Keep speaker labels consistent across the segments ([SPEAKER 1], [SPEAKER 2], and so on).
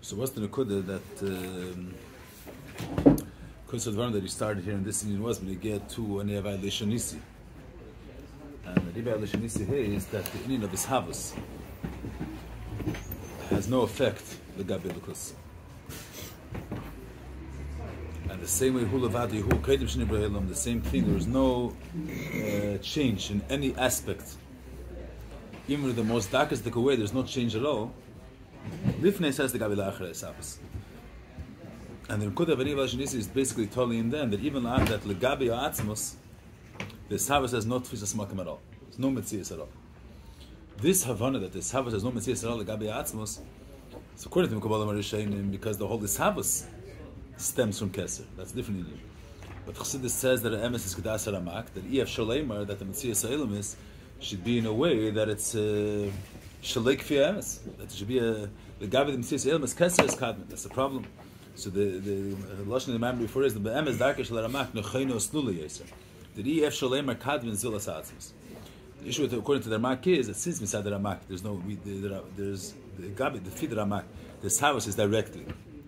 [SPEAKER 1] So what's the Nakuda that that he started here in this Indian was when he get to an Yavai Lishanisi. And the Yavai Lishanisi here is that the Indian of his Havas has no effect, the Gabilukus. And the same way Hulavadi, Hu Kedim Shinibrahelam, the same thing, there is no change in any aspect. Even with the most darkest way, there's no change at all. Lifnei says the Gabi La'achar Esavas. And the Nekuda of Ani Vashanisi is basically telling him then that even after that Legabi Atzmos, the Savas has no Tfisas Makam at all. There's no Metzias at all. This Havana that the Savas has no Metzias at all, Legabi Atzmos, so according to Mekabbalah Marishayim, because the whole Savas stems from Keser. That's different. But Chassidus says that the Emes is Kedas Haramak, that Ef Shalemar, that the Metzias Ha'elam is, should be in a way that it's Shalek Fi Emes. That it should be a Legabi the Metzias Ha'elam is Keser is Kadmon. That's the problem. So the Lashon of the Mamre before is the Be'emes Darkesh L'Ramak Nechayno Snula Yeser. The Ef Shalemar Kadmon Zilas Atzmos. The issue according to the Ramak is that since Misad the Ramak, there's the Gabi, the feed the Ramak, this house is directly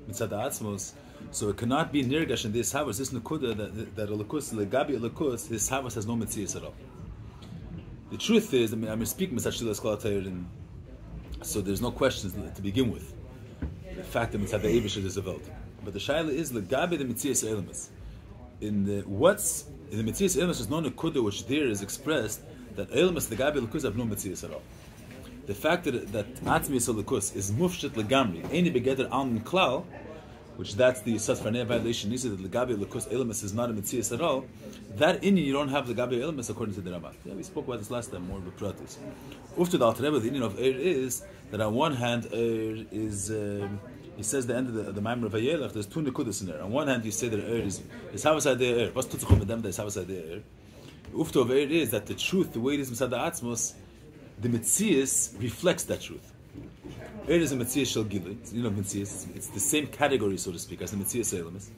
[SPEAKER 1] Misad the Atzmos. So it cannot be nirgash in this house. This Nekuda that Alakus, Legabi Alakus, this house has no Metzias at all. The truth is, I'm speaking Misad Shilas Kol HaTorah, so there's no questions to begin with. The fact that Mitzad the Eibush is a vote. But the Shaila is Legabi the Metzias Elamis. In the Metzias Elamis is no Nekuda which there is expressed that Elamis Legabi Alakus have no Metzias at all. The fact that Atzmius Alakus is Mufshat Legamri, Eini Begeder Almin Klal, which that's the Yisad Farnei violation, is that Legabi Alakus Elamis is not a Metzias at all. That in you don't have Legabi Elamis according to the Ramak. Yeah, we spoke about this last time more with Pratis. Ufta the Alter Rebbe, the Indian of Eir is that on one hand Eir is he says the end of the Maimer of Vayelach, there's two Nekudas in there. On one hand you say that Eir is Havas Adei Eir. What's Tutzuchum Medem that is Havas Adei Eir? The Ufta of Eir is that the truth, the way it is Misad Atzmos, the Metzias reflects that truth. Eir is a Metzias Shel Gilui. It's of Metzias. It's the same category, so to speak, as the Metzias Elamis.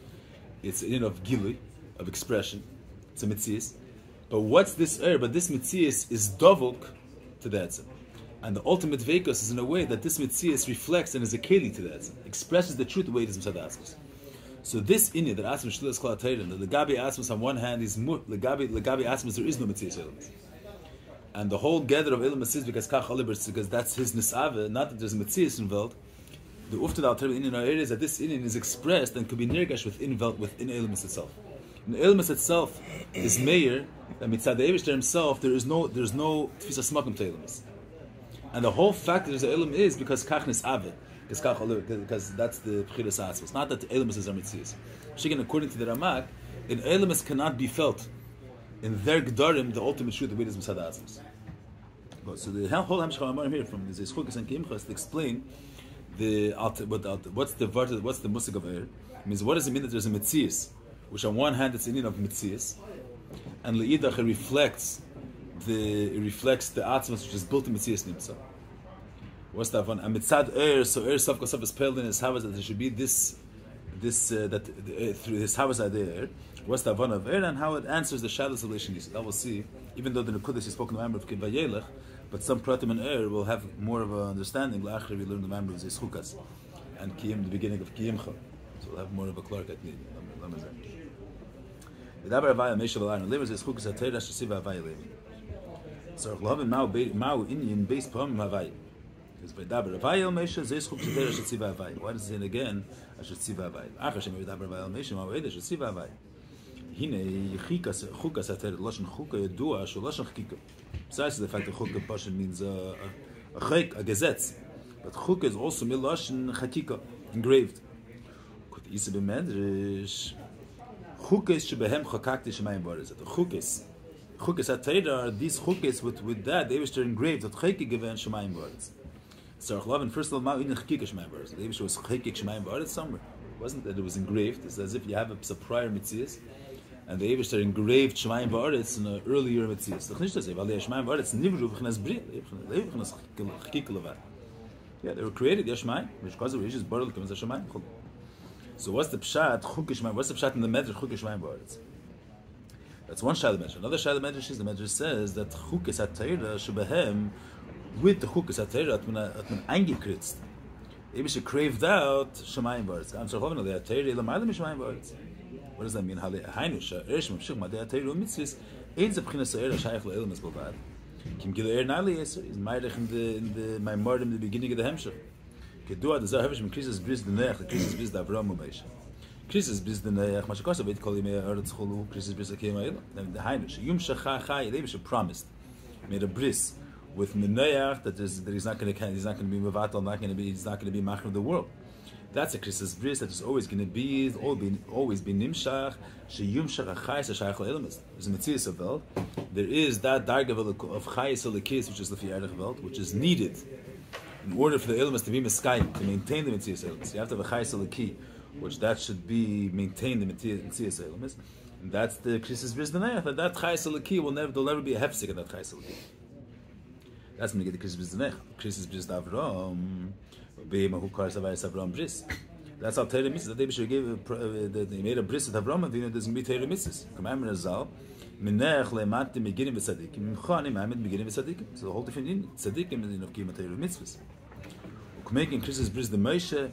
[SPEAKER 1] It's of Gilui, of expression. It's a Metzias. But what's this Eir? But this Metzias is Dovuk to the Etzem. And the ultimate Veikos is in a way that this Metzias reflects and is a Keli to the Etzem. Expresses the truth the way it is Misad Atzmos. So this Inya that Atzmos Shlilas Kol HaTorah, the Legabi Atzmos on one hand is Legabi Atzmos, there is no Metzias Elamis. And the whole gather of Elam is because Kach Olibers, because that's his Nisave, not that there's a Metzias involved. The Ufta Al Tereb in our areas that this Indian is expressed and could be nirgash within Elamis itself. In Elamis itself is Meir, that Mitzad the Eivishter himself, there's no Tfisa Smakim to Elamis. And the whole fact that there's an Elam is because Kach Nisave, because that's the Pchiras Atzmos. Not that the Elamis is our Metzias. Again, according to the Ramak, in Elamis cannot be felt. In their Gdarim, the ultimate truth, the way it is Misad Atzmos. So the whole Hamshach HaMarim here from this Chukis and Kimchas to explain what's the musig of Eir. It means what does it mean that there's a Metzias, which on one hand it's an Indian of Metzias, and Le'idach it reflects the Atzmos which is built in Metzias Nimsa. What's that one? And Mitzad Eir, so Eir Saf Kosav is pale in his Havas that there should be this through his Havas Eir. What's the Avon of Eir and how it answers the Shalos of Leishon Yisod. That we'll see. Even though the Nekudas is spoken the Mamre of Vayelach, but some Pratim and Eir will have more of an understanding. La'achar we learn the Mamre of Hukas and Kiyim, the beginning of Kiyimcha. So we'll have more of a Clark at need. The Dabar Avaya Meshav Alayim Levers is Hukas Atayra Shesiva Avaya Levin. So Chlavin Mao Indian based poem Havaya. Because by Dabar Avaya Meshav Zes Hukas Atayra Shesiva Avaya. Why does it say again? Shesiva Avaya. Achar Shem Dabar Avaya Meshav Mao Eda Shesiva Avaya. Hine Chukas Atayra Lashon Chuka Yedua Shul Lashon Chukika. Besides the fact that Chukah Pasha means a chayk, a gazetz. But Chukah is also Milashon Chakika, engraved. Could Isa be Medrash. Chukah is Shebehem Chakakti Shemayim Baris. The Chukahs Atayra are these Chukahs with that, they were engraved, that Chayki given Shemayim Baris. So Achlav, first of all, Ma'in Chakika Shemayim Baris. The Eibush was Chayki Shemayim Baris somewhere. It wasn't that it was engraved, it's as if you have a prior Metzias. And the Eibush engraved Shemayim Ba'aretz in an earlier Metzias. Yeah, they were created, Yashmayim, which causes the Rishis Baruch comes as Shemayim. So what's the Pshat, Chukish what's the Pshat in the Medrash, Chukish Shemayim Ba'aretz? That's one Shad Medrash. Another Shad Medrash is the Medrash says that Chukis HaTorah Shebehem, with the Chukis HaTorah, at man eingekritzt, The Eibusher craved out Shemayim V'Aretz. What does that mean? Kim Gileir Nali is Meirich in the my murder in the beginning of the Hemshech. Kedua the Zahavish from Krisis Bris the Neach, the Krisis Bris the Avram Moshe. Krisis Bris the Neach, Mashakos Abed Kol Yimei Eretz Cholu, Krisis Bris Akemayil. Then the Hainish Yum Shachai Chai Levish promised, made a bris with Meneach that he's not going to be Mevatel, he's not going to be Machar of the world. That's a Krisis Bris that is always going to be, always be Nimshach. Sheyum Shachai Shachai Elamis. There's a Metzias of Welt. There is that darga of Chayes Elikis, which is the Fiyarech Welt, which is needed in order for the Elamis to be Meskayim, to maintain the Metzias Elamis. You have to have a Chayes Eliki, which that should be maintained the Metzias Elamis. And that's the Krisis Bris Danayach, that Chayes Eliki will never be a hefsek of that Chayes Eliki. That's when you get the Krisis Bris Danayach. Krisis Bris Davram. That's how Torah mitzvahs. That they made a bris with Avram, and there's going to be Torah mitzvahs. Commandment is Zal. Minech le'mattim beginning v'tzadikim. Mimchanim ma'amid beginning v'tzadikim. So the whole different in tzadikim is of kiyum Torah mitzvahs. Making Krisis bris the Moshe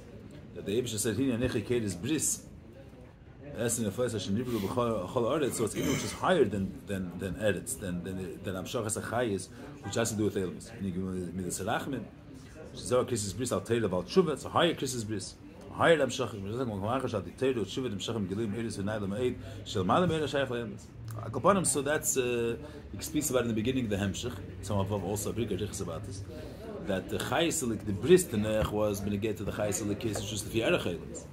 [SPEAKER 1] that the Eibusher said, "Hine anechi keres bris." As in the first Hashem nivru b'chol aretz, so it's even which is higher than eretz, than Hamshach HaSachayis, which has to do with Eilus. Midas Rachmim. So Krisis bris al Torah about Tshuva. It's a higher Krisis bris. Higher Hamshach. So that's he speaks about in the beginning of the Hemshech. Some of them also about this. That the Chayiselik, the bris to Neach was when you get to the Chayiselik case, it's just the Fiyarech Eilus.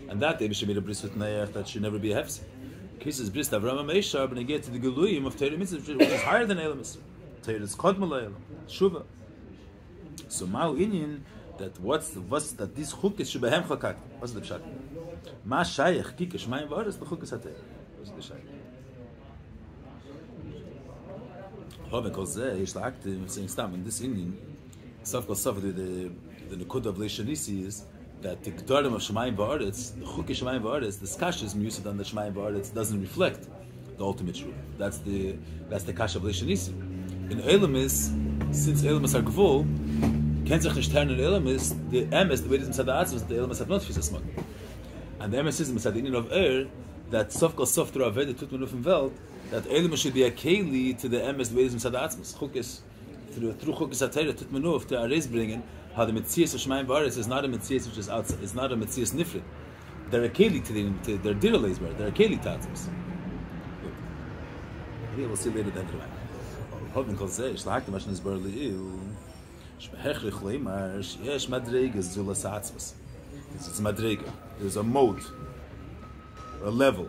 [SPEAKER 1] And that they should made a bris with Neach that should never be a hefsek. Krisis bris to Avram Meishar when you get to the Geluyim of Torah Mitzvah, which is higher than Eilus. Torah is Kodmal Eilam, Shuvah. So Ma'u Inyan, that what's that this Chukis should be hem Chokak. What's the pshat? Ma Shayach Kikesh Mayim V'Aretz the Chukis Hateh. What's the Shayach? However, because he's like saying Stam in this Inyan, Sof the Nekud of Leishanisi is that the G'darim of Shemayim V'Aretz, the Chukish Shemayim V'Aretz, the Skashis Musad on the Shemayim V'Aretz doesn't reflect the ultimate truth. That's the Kash of Leishanisi. In Elamis, since Elamis are Gvul, can't sich nicht turn in Elamis, the Emes, the way it is inside the Atzvus, the Elamis have not Fisas Mag. And the Emes is inside the Indian of that Sof through Aved, the Tutman of Welt, that Elamis should be a Keli to the Emes, the way it is inside the Atzvus. Chukis, through Chukis HaTeirah, Tutman of, to Ares bringing, how the Metzias of Shemayim V'Aretz is not a Metzias which is outside, it's not a Metzias Nifrit. They're a Keli to their Diraleis, they're a Keli to Atzvus. We'll see later the end of the line. However, it's madrega. There's a mode, a level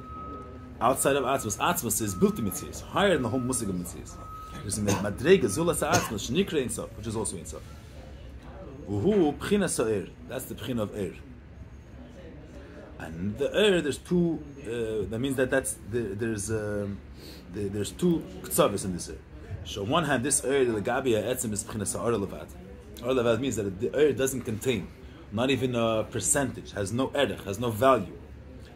[SPEAKER 1] outside of atzvus. Atzvus is built to mitzias, higher than the whole musig of mitzias. There's a madrega zulas atzvus shnikra insof, which is also insof. Uhu pchina sa'ir. That's the pchina of air. And the air, there's two. That means that there's two ktsavis in this air. So on one hand, this air, the Gabia Etzim is Pchina Sa'ar Levad. Ar Levad means that the air doesn't contain, not even a percentage, has no erech, has no value.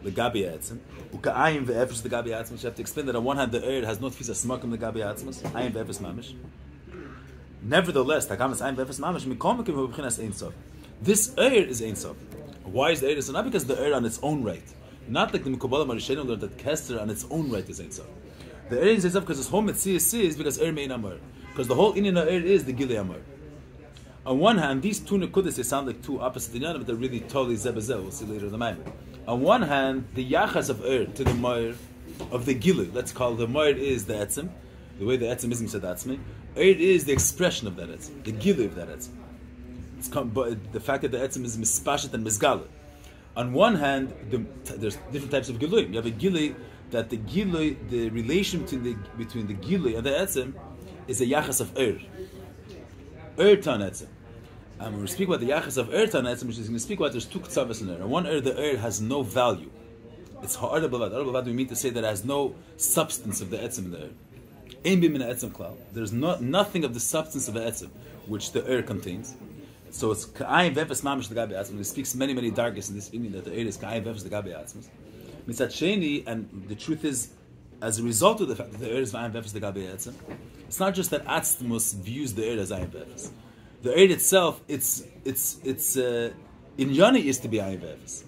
[SPEAKER 1] The Gabia Etzim. Uka'ayim ve'efes the Gabia Etzim. You have to explain that on one hand, the air has no tfisa smakim the Gabia Etzim. Ayim ve'efes mamish. Nevertheless, Takamas ayim ve'efes mamish, mikom mekim v'pchinas ein sof. This air is ein sof. Why is the air so? Not because the air on its own right. Not like the Mekubala Marishenu learned that Kester on its own right is ein sof. The air is because this whole Metzias is because air mein amar. Because the whole Inyan air is the Gilei Amar. On one hand, these two Nekudas, they sound like two opposite Inyanim, but they're really totally Zebezel. We'll see later in the Maimon. On one hand, the Yachas of air to the Mair of the Gilei, let's call the Mair is the Etzim, the way the Etzim is Mitzad Atzmi. Air is the expression of that Etzim, the Gilei of that Etzim. The fact that the Etzim is Mispashet and Mizgale. On one hand, there's different types of Gilei. You have a Gilei that the Gilui, the relation between the Gilui and the Etzim is a Yachas of Ur. Ur Tan Etzim. And when we speak about the Yachas of Ur Tan Etzim, which is going to speak about, there's two Ktsavas in Ur. On one Ur, the Ur has no value. It's Ha'ar Bavad. Ha'ar Bavad, we mean to say that it has no substance of the Etzim in the Ur. Ein Bim in the Etzim Klal. There's nothing of the substance of the Etzim, which the Ur contains. So it's Ka'ayim Vefes Mamish the Gabi Atzim. He speaks many dargis in this opinion that the Ur is Ka'ayim Vefes the Gabi Atzim. Mitzat Sheni, and the truth is, as a result of the fact that the air is V'ayim Vefes the Gabi Etzim, it's not just that Atzmus views the air as Ayim Vefes. The air itself, its In Yoni is to be ayin ve'efes.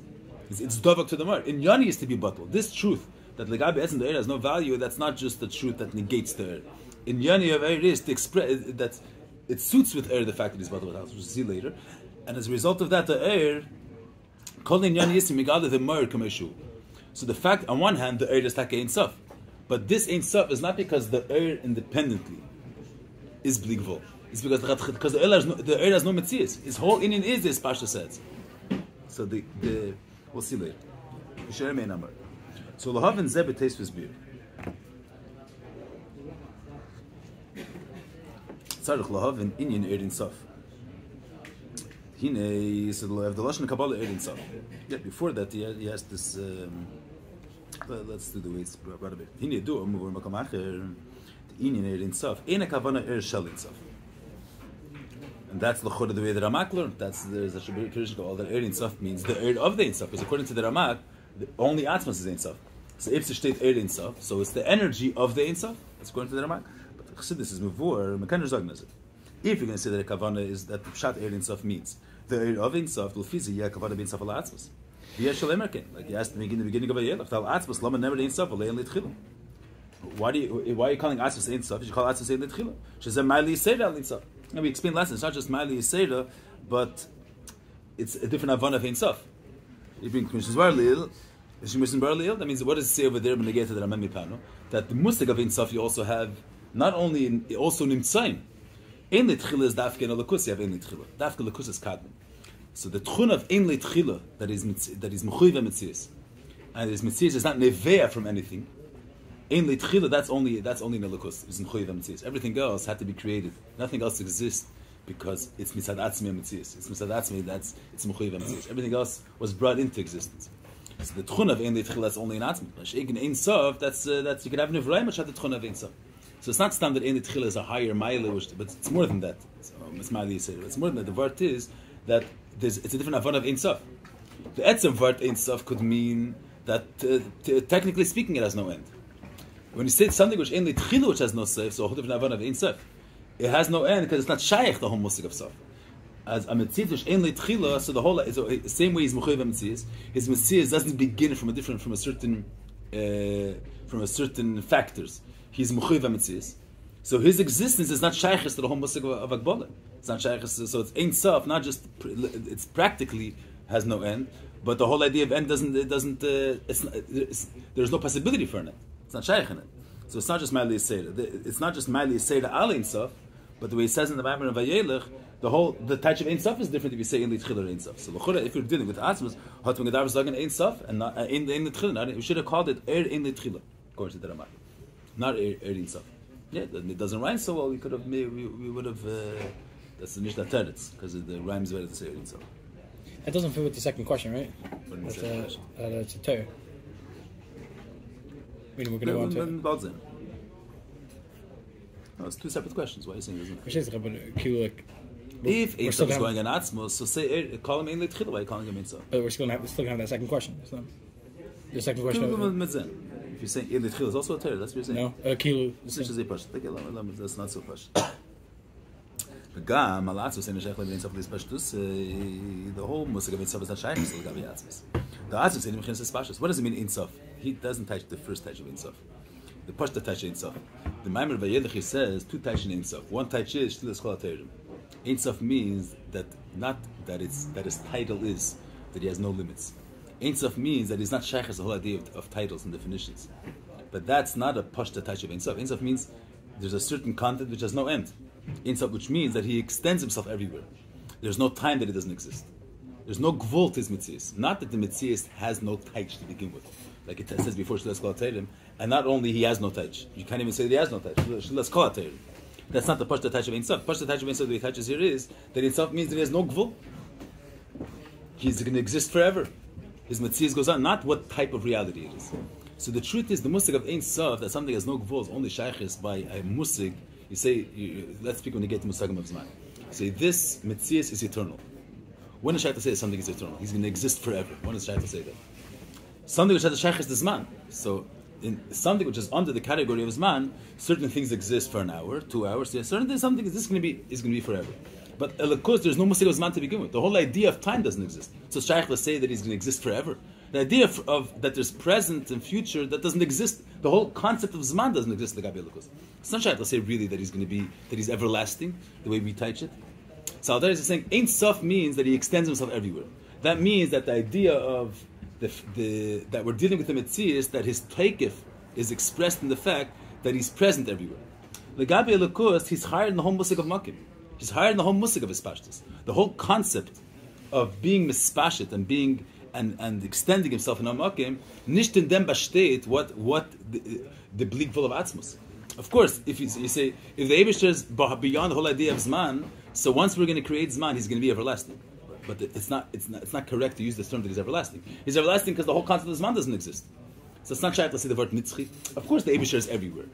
[SPEAKER 1] It's dovak to the mar. In Yoni is to be batal. This truth that legabe etzem the eir has no value. That's not just the truth that negates the eir. In Yoni of eir is to express that it suits with eir the fact that he's batal, which we'll see later. And as a result of that, the eir kol in Yoni is to megale the mar kameshu. So the fact, on one hand, the eir is taka ein sof, but this ein sof is not because the eir independently is bligvol. It's because the eir has no metzias. His whole inyan is this Pasha says. So we'll see later. So lahavin zeh b'teis v'zbir. Tzarich lahavin inyan eir sof. Hine, so the lashon kabbalah eir sof. Yeah, before that he has this. Let's do the way it's brought a bit. Hine do muvur makam acher. The inyan eir sof. Ena kavana eir shel sof. And that's the chod of the way the Ramak learned. There's a tradition called that eir sof means the eir of the ein sof. Because according to the Ramak, only Atzmas is ein sof. So if the state eir ein sof, so it's the energy of the ein sof. That's according to the Ramak. But Chassidus is muvur mekaner zognazer. If you're going to say that a kavana is that the pshat eir ein sof means the eir of ein sof, l'fizi yeh kavana bein sof al Atzmas. V'yesh shel emerken, like you asked me in the beginning of a year, tal Atzmas lama never ein sof alein litchilu. Why are you calling Atzmas ein sof? You should call Atzmas ein litchilu. Shezem ma'li yisera al ein sof. And we explained last time, it's not just Ma'ali Yisera, but it's a different Havana of Ein Sof. You bring Commission's Bar Leil, that means what does it say over there when they get to the Ramami Pano? That the Mustig of Ein Sof you also have, not only, also Nimtzaim. Ein Litchila is Dafke and Alakus, you have Ein Litchila. Dafke Alakus is Kadman. So the Tchun of Ein Litchila, that is Mechuiva Metzias, and this Metzias is not Nevea from anything. Ein Litchila, that's only Nelakus, it's Mechuiva Metzias. Everything else had to be created. Nothing else exists because it's Mitzad Atzmi Metzias. It's Mitzad Atzmi, it's Mechuiva Metzias. Everything else was brought into existence. So the Tchun of Ein Litchila is only an Atzmi. She'egin Ein Sof, that's you can have Nevrayim, which had the Tchun of Ein Sof. So it's not standard Ein Litchila is a higher Maile, but it's more than that. It's Maile Yisrael. It's more than that. The word is that it's a different Avon of Ein Sof. The Etzem word Ein Sof could mean that technically speaking it has no end. When you say something which ain't litchilu, which has no sof, so a whole different avon of ein sof, it has no end because it's not shaykh the whole musik of sof. As a mitzvah which ain't litchilu, so the whole same way he's mechuyev mitzvahs, his mitzvahs doesn't begin from a certain factors. He's mechuyev mitzvahs, so his existence is not shaykh to the whole musik of akbola. It's not shaykh, so it's ein sof, not just it's practically has no end, but the whole idea of end there's no possibility for an end. It's not shaykh in it. So it's not just Ma'ali Yisera. It's not just Ma'ali Yisera al Ein Sof, but the way it says in the Maimon of Vayelech, the touch of Ein Sof is different if you say in Litchil or Ein Sof. So if you're dealing with Atzmas, Hot Megadar was Ein Sof and not in Litchil. We should have called it Er in Litchil, according to the Ramak, not Er Ein Sof. Yeah, it doesn't rhyme so well. We would have. That's the Mishnah Teretz because the rhymes better to say Ein Sof.
[SPEAKER 2] That doesn't fit with the second question, right? It's a Torah. We're going to go on to it.
[SPEAKER 1] No, it's two separate questions. Why are you saying it
[SPEAKER 2] isn't?
[SPEAKER 1] If Ein Sof is going on Atzmos, so say call him Ein Litchila. Why are you calling him Ein Sof?
[SPEAKER 2] But we're still going to have that second question. The second question.
[SPEAKER 1] If you're saying Ein Litchila is also a Torah, that's what you're saying.
[SPEAKER 2] No, Kilu.
[SPEAKER 1] That's not so pashut. Gam al Atzmos in Sheikhlim Ein Sof is pashtus. The whole musik of Ein Sof is not shaykh to the Gabi Atzmos. The Atzmos in Mechines is pashtus. What does it mean Ein Sof? He doesn't touch the first touch of Ein Sof. The pashta touch Ein Sof. The Maimer Vayelech says two touch in Ein Sof. One touch is Shtilas Kol HaTeirim. Ein Sof means that not that his title is that he has no limits. Ein Sof means that he's not shaykh as the whole idea of titles and definitions. But that's not a pashta touch of Ein Sof. Ein Sof means there's a certain content which has no end. Ein Sof, which means that he extends himself everywhere. There's no time that he doesn't exist. There's no gvul to his mitzias. Not that the mitzias has no taich to begin with. Like it says before, Shtilas Kol HaTeirim. And not only he has no taich. You can't even say that he has no taich. Shtilas Kol HaTeirim. That's not the pashta touch of Ein Sof. Pashta touch of Ein Sof that he touches here is that Ein Sof means that he has no gvul. He's going to exist forever. His mitzias goes on. Not what type of reality it is. So the truth is, the musig of Ein Sof, that something has no gvul, is only shaykhis by a musig. You say, let's speak when you get to musagim of Zman. You say, this mitzias is eternal. When is shaykh to say that something is eternal? He's going to exist forever. When is shaykh to say that? Something which has a shaykh is the Zman. So, in something which is under the category of Zman, certain things exist for an hour, 2 hours. Yeah, certain things, something is going to be forever. But Elikus, there's no Musig of Zman to begin with. The whole idea of time doesn't exist. So Shaykh will say that he's going to exist forever. The idea of that there's present and future, that doesn't exist. The whole concept of Zman doesn't exist in the Gabi Elikus. It's not Shaykh will say really that he's going to be, that he's everlasting, the way we teach it. So Al-Dar is saying, Ein Sof means that he extends himself everywhere. That means that the idea of that we're dealing with the Metzias, that his taikif is expressed in the fact that he's present everywhere. The Gabi Elikus, he's higher than the whole Musik of Makim. He's higher than the whole Musik of Ispashtus. The whole concept of being mispashet and being and extending himself in Amakim, nicht in dem besteht what the bleak full of Atzmus. Of course, if you say if the Eibishter is beyond the whole idea of Zman, so once we're going to create Zman, he's going to be everlasting. But it's not correct to use this term that he's everlasting. He's everlasting because the whole concept of Zman doesn't exist. So it's not shy to say the word nitzchi. Of course, the Eibishter is everywhere.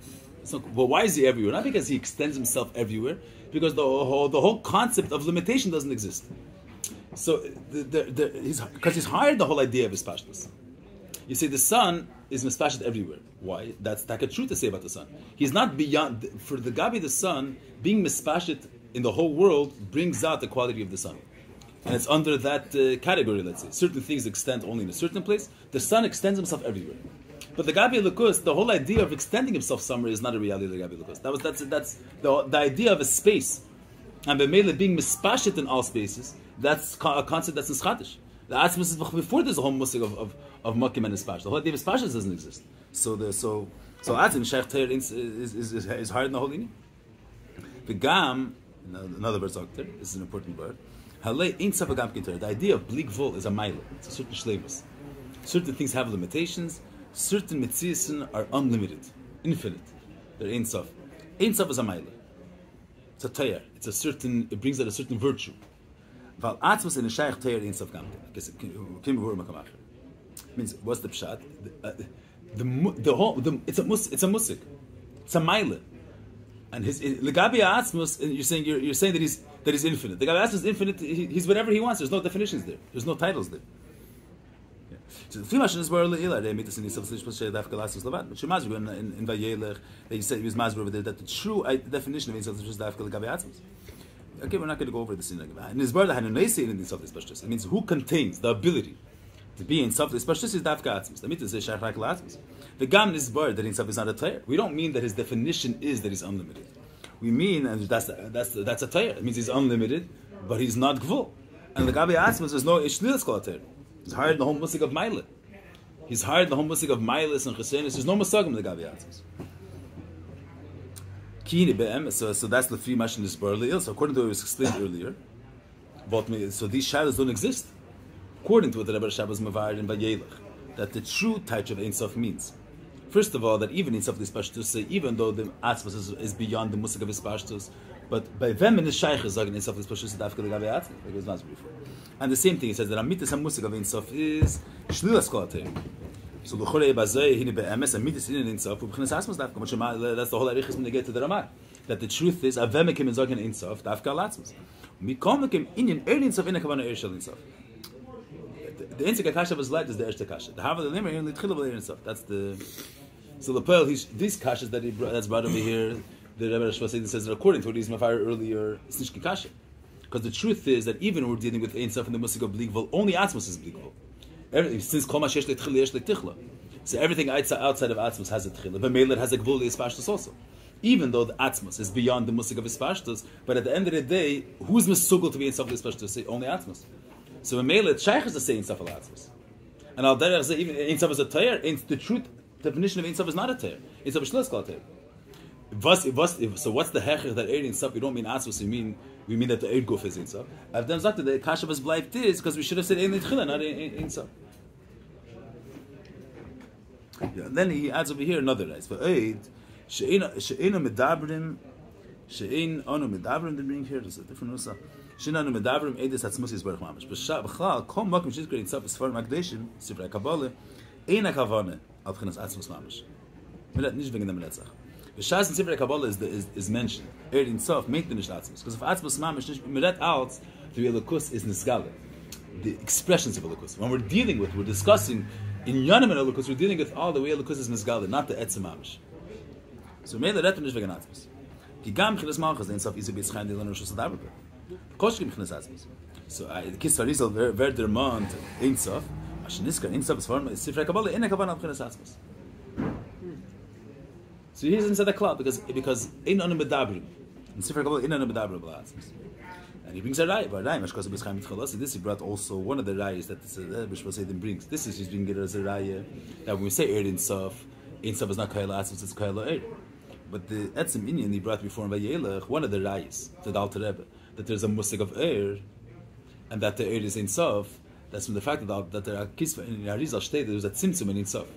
[SPEAKER 1] Well, why is he everywhere? Not because he extends himself everywhere, because the whole concept of limitation doesn't exist. So because he's hired the whole idea of his pashtus. You see, the sun is mispashed everywhere. Why? That's a truth to say about the sun. He's not beyond. For the Gabi, the sun being mispashed in the whole world brings out the quality of the sun, and it's under that category. Let's say certain things extend only in a certain place. The sun extends himself everywhere. But the Gabi Lukus, the whole idea of extending himself somewhere is not a reality of the Gabi Lukus. That's the idea of a space, and B'meila being mispashet in all spaces. That's a concept that's in Schadish. The Atzmus is before there's a whole musik of Makim and Ispash. The whole idea of Ispash doesn't exist. So Atzim Sheikh Teir is higher than the whole lineage. The Gam, another word Zokter, this is an important word. Halei Ein Sof Gam Kinter. The idea of bleak vol is a mile. It's a certain shlemus. Certain things have limitations. Certain mitziasin are unlimited, infinite. They're Ein Sof. Ein Sof is a mile. It's a Teir. It brings out a certain virtue. Val Atzmus in a Shaykh Teir Ein Sof Gam. Means what's the pshat? It's a musik. It's a mile. And his Legabi Atzmus, you're saying that he's infinite. The Legabi Atzmus is infinite. He's whatever he wants. There's no definitions there. There's no titles there. So the Fimash is where they meet us in the Shavslish Dafka Lassus Lavat. But Shemazru in Vayelech, they said he was Mazru over there that the true definition of Shavslish Dafka Legabi Atzmus. Okay, we're not going to go over this in Legabi. And his word had no say in the Shavslish Pashtus. It means who contains the ability to be in Shavslish Pashtus is Dafka Atzmus. That means to say Shachrak Atzmus. The Gam is word that in Shavslish is not a Tayyar. We don't mean that his definition is that he's unlimited. We mean, and that's a Tayyar. It means he's unlimited, but he's not Gvul. And the Gabi Atzmus, there's no Ishlilas Kol Tayyar. He's higher than the whole musik of Mailet. He's higher than the whole musik of Mailis and Chesenis. There's no musagim in the Gabi Atzmus. So that's the three mashing this barley. So according to what was explained earlier, so these shadows don't exist. According to what the Rebbe Shabbos Mavar in Vayelech, that the true type of Ein Sof means. First of all, that even Ein Sof Lispashtus, even though the Atzmus is beyond the musik of Lispashtus, but by them in the Shaykh is Ein Sof Lispashtus Dafka the Gabi Atzmus, like it was not before. And the same thing, he says that Amitis HaMusik of Ein Sof is Shlilas Kol HaTeir. So L'chorei Bazei Hine Be'emes Amitis in Ein Sof U'B'chinas Asmus Dafka. That's the whole Arichis when they get to the Ramah. That the truth is Avemekim in Zogen Ein Sof Dafka Al-Atzmus. Mikomekim Inyan Er Ein Sof Ina Kavana Er Shel Ein Sof. The Einzige Kasha was light is the Erste Kasha. The Hava the Lemer Ein L'Tchila B'Leir Ein Sof. That's the... So the Pearl, these Kashas that's brought over here, the Rebbe Shvasei says that according to what he's Mafar earlier, it's Nishki Kasha. Because the truth is that even when we're dealing with Ein Sof in the musik of Blikvul, only Atzmus is Blikvul. Since Kol Mashesh Le'Tchila Yesh Le'Tichla. So everything outside of Atzmus has a Tchila. But Meiler has a Gvul Le'Ispashtus also. Even though the Atzmus is beyond the musik of Ispashtus, but at the end of the day, who's Mesugel to be Ein Sof Le'Ispashtus? Only Atzmus. So when Meiler, Shaykh is to say Ein Sof Le'Atzmus. And Al Derech say even Ein Sof is a Tayyar, the truth definition of Ein Sof is not a Tayyar. Ein Sof is Shlilas Kol HaTayyar. So what's the hechich that Ein Sof? We don't mean Atzmus, we mean that the Eid Guf is Ein Sof. I've done that the Kasha was bleibt is because we should have said Ein L'Tchila, not Ein Sof. Then he adds over here another rice. For Eid, She'ena Medabrim, She'en Ono Medabrim, they bring here, there's a different Nusa. She'en Ono Medabrim, Eidis Hatzmus is Baruch Mamash. B'chal, Kol Mokum Shizkar Ein Sof is for Magdeshim, Sifrei Kabbalah, Ein HaKavane, Al B'chinas Atzmus Mamash. Nicht wegen dem Netzach. The Shas in Sifrei Kabbalah is mentioned. Ein Sof meint nicht Atzmus. Because if Atzmus Mamish nicht mirat out, the Elokus is Nisgale. The expressions of Elokus. When we're discussing in Yonim and Elokus, we're dealing with all the way Elokus is Nisgale, not the Etzem Mamish. So meile retten nicht wegen Atzmus. Die Gam Chilas Malchus, Ein Sof Isu B'Yitzchayin Dilan Rosh Hashanah. Koshki Mechnas Atzmus. So the Kis Harizal ver der Mond Ein Sof. Ashniska Ein Sof is form Sifrei Kabbalah in a Kavanah Mechnas Atzmus. So he's inside the club because Ein Onim Bedabrim. In Sifrei Kabbalah Ein Onim Bedabrim B'Atzmus. And he brings a Rai, but Rai Mashkos B'Schaim Mitchalos. This he brought also one of the Rayas that the Bishop Seidim brings. This is he's being given as a Raya that when we say Ein Sof is not Kayla Atzmus, it's Kayla Eir. But the Etzim Inyan he brought before in Vayelech, one of the Rayas to the Alter Rebbe, that there's a musik of Eir, and that the Eir is Ein Sof. That's from the fact that there are Kisva in Arizal state there's a Tzimtzum in Ein Sof.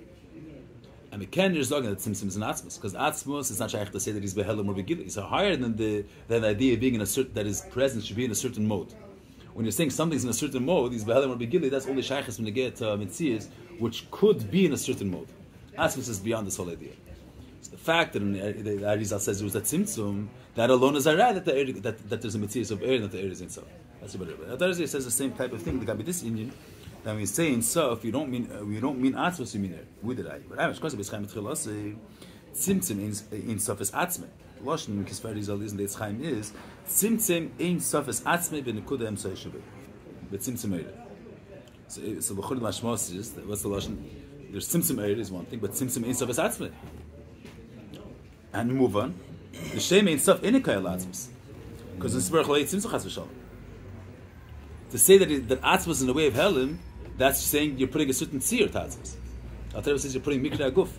[SPEAKER 1] And we can't just talk that Tzimtzum is an Atzmus, because Atzmus is not shaykh to say that he's Behelim or Begillah. He's higher than the idea of being in a certain, that his presence should be in a certain mode. When you're saying something's in a certain mode, he's Behelim or Begillah, that's only shaykhs when you get Metzias, which could be in a certain mode. Atzmus is beyond this whole idea. So the fact that the Arizal says there was a Tzimtzum, that alone is a right that there's a Metzias of Eir and that the Eir is in Sof. That's about it. The Arizal says the same type of thing. The Gabi this Indian. That when we say in Sof, you don't mean Atzmus, you mean Eir. With the Rai. But I'm sure it's Chaim Tchilas. Tzimtzum in Sof is Atzme. Lashon Kisvar Arizal is and the Chaim is Tzimtzum in Sof is Atzme b'nekuda em so'eshavu. But Tzimtzum Eir. So the Chod Mashmos is what's the Lashon? There's Tzimtzum Eir is one thing, but Tzimtzum in Sof is Atzme. And move on. The Shem in Sof in Kayal Atzmus. Because in Sberach Leit Tzimtzum Chas v'Shalom. To say that Atzmus in the way of Helim, that's saying you're putting a certain tzir to Atzmus. Al-Tarab says you're putting Mikra Aguf.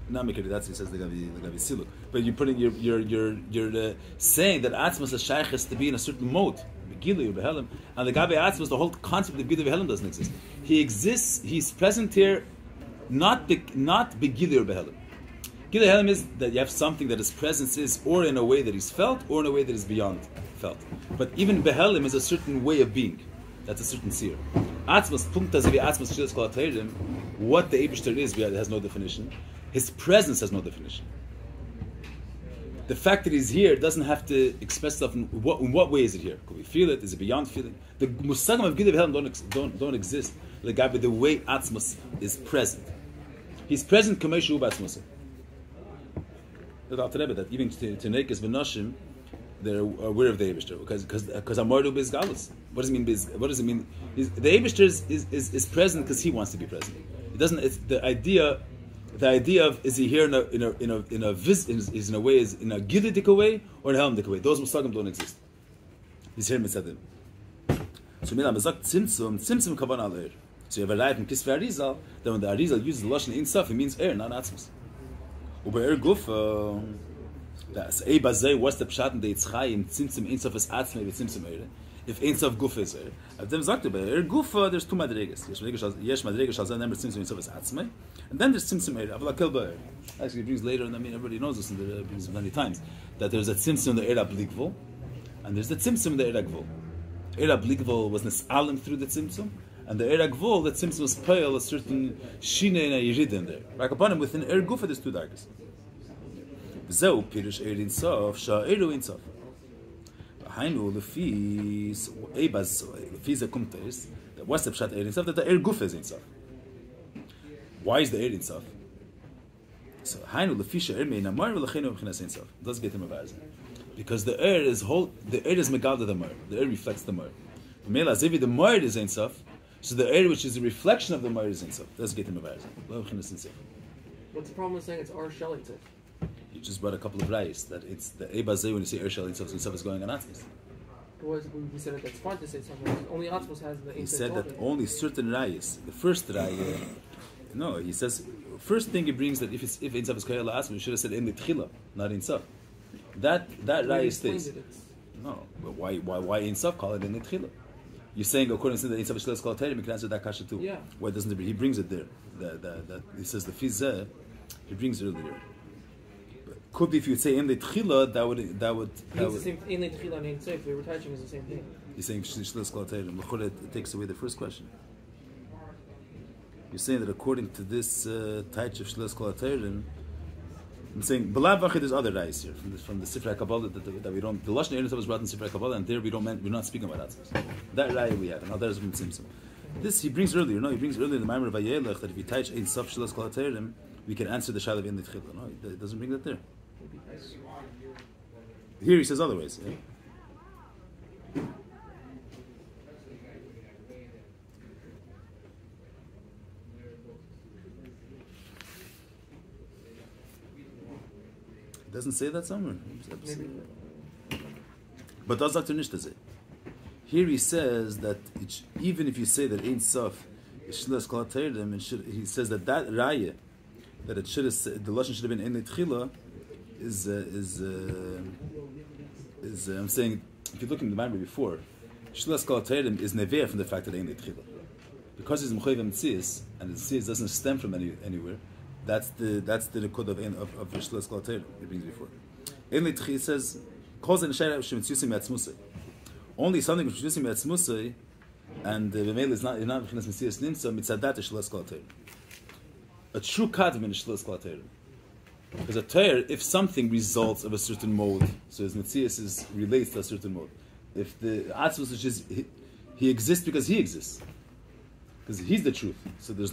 [SPEAKER 1] Not Mikra, that's what he says the Gavi Siluk. But you're putting, you're saying that Atzmus is shaykh has to be in a certain mode. Begilui or Behelim. And the Gavi Atzmus, the whole concept of Begilui Behelim doesn't exist. He exists, he's present here, not Begilui or Behelim. Begilui Behelim is that you have something that his presence is or in a way that is felt or in a way that is beyond felt. But even Behelim is a certain way of being. That's a certain seer. Atzmas, punkta zevi atzmas shilas kol ateirim, what the Eibishter is has no definition. His presence has no definition. The fact that he's here doesn't have to express stuff in what way is it here? Could we feel it? Is it beyond feeling? The musagim of Gidei V'Helem don't exist. The way Atzmas is present. He's present kameshu b'atzmas. That even to Nekes V'Noshim, they're aware of the Eibishter because Amardu Biz Galus. What does it mean? What does it mean? The Eibishter is present because he wants to be present. It doesn't. It's the idea of is he here in a way is in a Gididik way or in a Helmdik way. Those musagim don't exist. He's here mitzadim. So Milam Mazak Tzimtzum Kavan Al Eir. So you have a right in Kisvei Arizal that when the Arizal uses the lashon in Sof, it means Eir, not Atzmus. Uber Eir Guf. Das Eibazei, what's the pshat in the Yitzchayim, Tzimtzum Ein Sof is Atzmei with Tzimtzum Eire. If Ein Sof Guf is Eire. At them sagt über Guf, there's two madregas. Yesh madregas shal number Tzimtzum Ein Sof is Atzmei, and then there's Tzimtzum Eire. Avla Kelba Eire. Actually, he brings later, and I mean everybody knows this, and he brings many times that there's a Tzimtzum in the Eira Blikvol, and there's the Tzimtzum in the Eira Gvol. Eira Blikvol was Nesalim through the Tzimtzum, and the Eira Gvol, the Tzimtzum was pale a certain Shine and a Yirid in there. Like upon him within Eir Guf, there's two darkest. Zeu Pirush Eir in Sof, Shah Eiru in Sof. Hainu Lefis Eibaz Lefis Akumtes. What's the pshat Eir in Sof? That the Eir Guf is in Sof. Why is the Eir in Sof? So Hainu Lefis Eir Mein Amar V'Lachenu V'Chinas in Sof. Let's get him a verse. Because the Eir is Megalda the Mar. The Eir reflects the Mar. Mela Zevi the Mar is in Sof. So the Eir which is a reflection of the Mar is in Sof. Let's get him a verse.
[SPEAKER 3] What's the problem with saying it's our Shell in Sof?
[SPEAKER 1] You just brought a couple of rayas that it's the Eibazei when you say Ershel and stuff is going on Atzmos.
[SPEAKER 3] We said that that's fine to say something. Only Atzmos has the.
[SPEAKER 1] He said that only certain rayas. The first raya, no, he says first thing he brings that if Ein Sof is Kayala Atzmos, you should have said in the Tchila, not in Sof. That raya stays. No, but why Ein Sof call it in the Tchila? You're saying according to the Ein Sof is called Terim, you can answer that kasha too.
[SPEAKER 3] Yeah.
[SPEAKER 1] Why doesn't he brings it there? That he says the Fizeh, he brings it earlier. Could be if you would say in the tchila, that would.
[SPEAKER 3] It's the same in the tchila and in sof. We were touching is the same thing.
[SPEAKER 1] You're saying shlish kol teirim. It takes away the first question. You're saying that according to this taich of shlish kol teirim, I'm saying b'lav v'achid there's other rayos here from the Sifrei Kabbalah that we don't. The lashon Eretz was brought in Sifrei Kabbalah, and there we're not speaking about Atzmos. That raya we have, and others from Tzimtzum. This he brings earlier. No, he brings earlier in the Maimer of Vayelech that if you taich ein sof shlish kol teirim, we can answer the shalav in the tchila. No, it doesn't bring that there. Here he says otherwise. It doesn't say that somewhere.
[SPEAKER 3] Maybe.
[SPEAKER 1] But that's Dr. Nishtazeh. Here he says that even if you say that Ein Sof is Shlias Kol HaTeirim, he says that Raya, that it should have, the Lashon should have been Ein Tchila, is I'm saying, if you look in the Bible before, Shlias Kol HaTeirim is Neveah from the fact that Ein Tchila. Because he's Mechoyev Metzias, and the Metzias doesn't stem from anywhere, that's the Nekud of Shlias Kol HaTeirim he brings before. Ein Tchila says, only something which is Metzmusay, and the Bemel is not B'chinas Metzias Nimtza, Mitzadat is Shlias Kol HaTeirim. A true kadmin is Shlias Kol HaTeirim. Because a Torah, if something results of a certain mode, so his Metzias relates to a certain mode. If the Atzmus, which is he exists because he exists, because he's the truth. So there's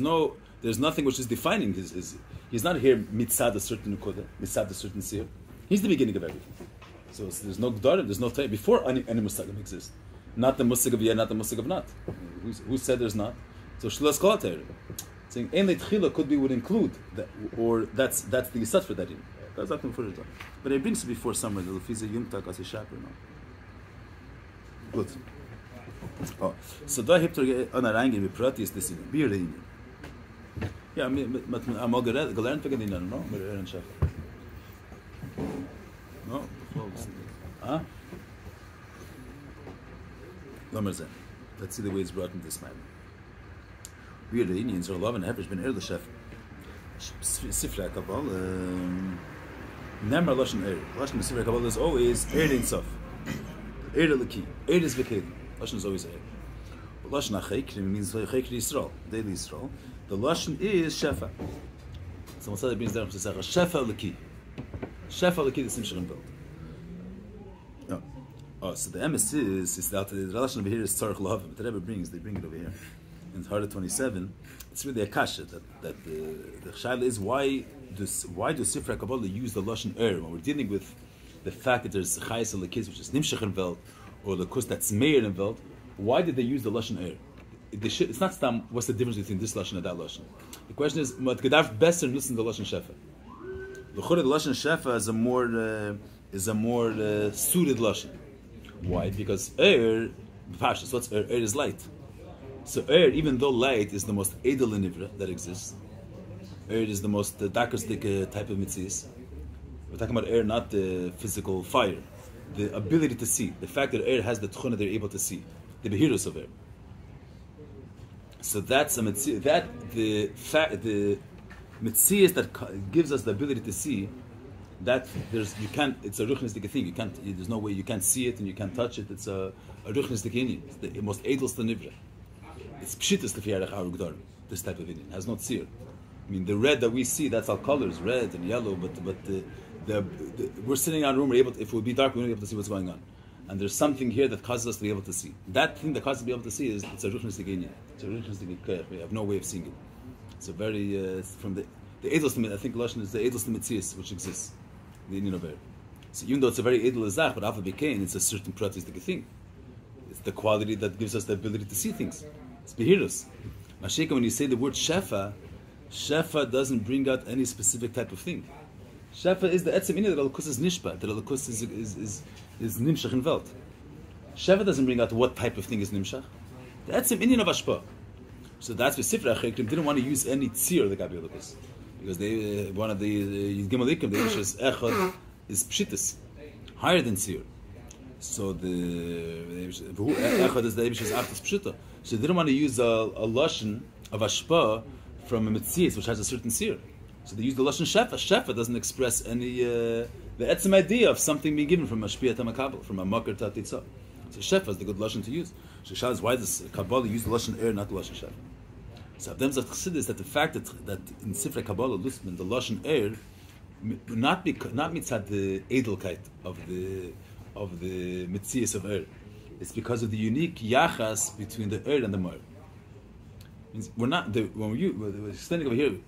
[SPEAKER 1] nothing which is defining his. He's not here mitzad a certain nukoda, mitzad a certain seer. He's the beginning of everything. So there's no gdarim, there's no Torah before any musagim exists. Not the musag of yet, not the musag of not. Who said there's not? So Shlias Kol HaTeirim. Saying Ein Tchila would include that, or that's the yisat for that. That's not for it. But it brings it before somewhere. The Lefiza Yumtak as a shaper now. Good. Oh, so da hebt an reingehen mit Prati ist das in Bier rein. Ja, am gelernt wegen ihnen, no? Mit Ehren Chef. No, ah? Let's see the way it's brought in this man. We are the Indians are love and hefesh ben the chef. Sifra Kabal. Never Lashon Lashon Sifra Kabal is always in Sof. Leki. Is Viked. Lashon is always But Lashon Achek means Achek Yisrael, daily Yisrael. The Lashon is Shefa. So what's that means there? Shefa Leki. Shefa Leki the Simshach Belt. Oh, so the MS is that the relation over here is Tzarech Lahavim. Whatever they bring it over here. In Harda 27, it's really a kasha that the shaila is why do Sifra Kabbalah use the lashon when we're dealing with the fact that there's chayes lekis which is nimshach in veld or lekus that's meir in veld. Why did they use the lashon It's not stam. What's the difference between this lashon and that lashon? The question is, mat gedarf better listen to the lashon shefa. The lashon shefa is a more suited lashon. Why? Because so what's is light. So even though light is the most edel nivra that exists, is the most darkest type of mitzvahs. We're talking about not the physical fire, the ability to see. The fact that has the tchuna they're able to see, the behirus of So that's a mitzvah. That the mitzvahs that gives us the ability to see. That it's a ruchnistic thing. There's no way you can't see it and you can't touch it. It's a ruchnistic inyan. It's the most edelst nivra. It's pshitas lefiyarech our gdar. This type of inyan has not seer. I mean, the red that we see, that's our colors, red and yellow. But we're sitting in our room. We're able to, if it would be dark, we wouldn't be able to see what's going on. And there's something here that causes us to be able to see. That thing that causes us to be able to see it's a ruchnistic inyan. It's a ruchnistic koyach. We have no way of seeing it. It's a very from the edelst. I think lashon is the edelst mitzvahs which exists. The Indian of So even though it's a very edel azach, but alpha bekain, it's a certain pratistic thing. It's the quality that gives us the ability to see things. It's behirus. Mashika, when you say the word shefa doesn't bring out any specific type of thing. Shefa is the etzem inyan that alakus is nishpa, that alakus is nimshach in velt. Shefa doesn't bring out what type of thing is nimshach. The etzem inyan of ashpa. So that's why Sifra Achekrim didn't want to use any tzir the Gabi alakus. Because they one of the Gimalikim, the Yishas Echad is pshitas, higher than Tzir. So the Echad is the Yishas Achas pshita. So they didn't want to use a lashon of ashpa from a Metzias which has a certain Tzir. So they used the lashon shefa. Shefa doesn't express any the etzem idea of something being given from a shpiyat hamakabel, from a makar tatitza. So shefa is the good lashon to use. So Shal is why does Kabbalah use the lashon not the lashon shefa. So Abdem Zat Chassid is that the fact that in Sifra Kabbalah Lusman the lashon not mitzad the edelkeit of the mitzias of it's because of the unique yachas between the and the mar. Means we're standing over here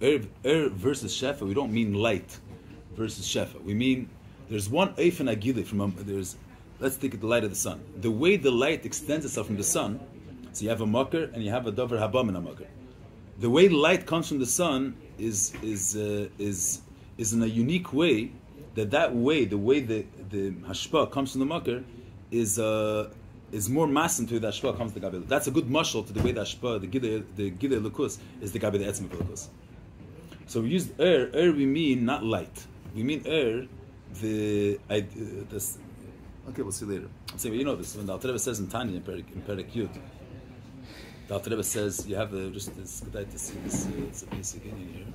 [SPEAKER 1] versus shefa. We don't mean light versus shefa. We mean there's one eifan agili from let's take the light of the sun. The way the light extends itself from the sun, so you have a makar and you have a davar habam in a makar. The way light comes from the sun is in a unique way that way, the way the hashpa comes from the makar is more massive to the hashpa comes to the gabi. That's a good mashal to the way the hashpa, the gidei lukus, is the gabi the etzim lukus. So we use we mean not light. We mean this. Okay, we'll see later. I'll say, you know this, when the Alter Rebbe says in Tanya, in Perek Yud, the Alter Rebbe says, you have just this, good to see this, it's a basic in here.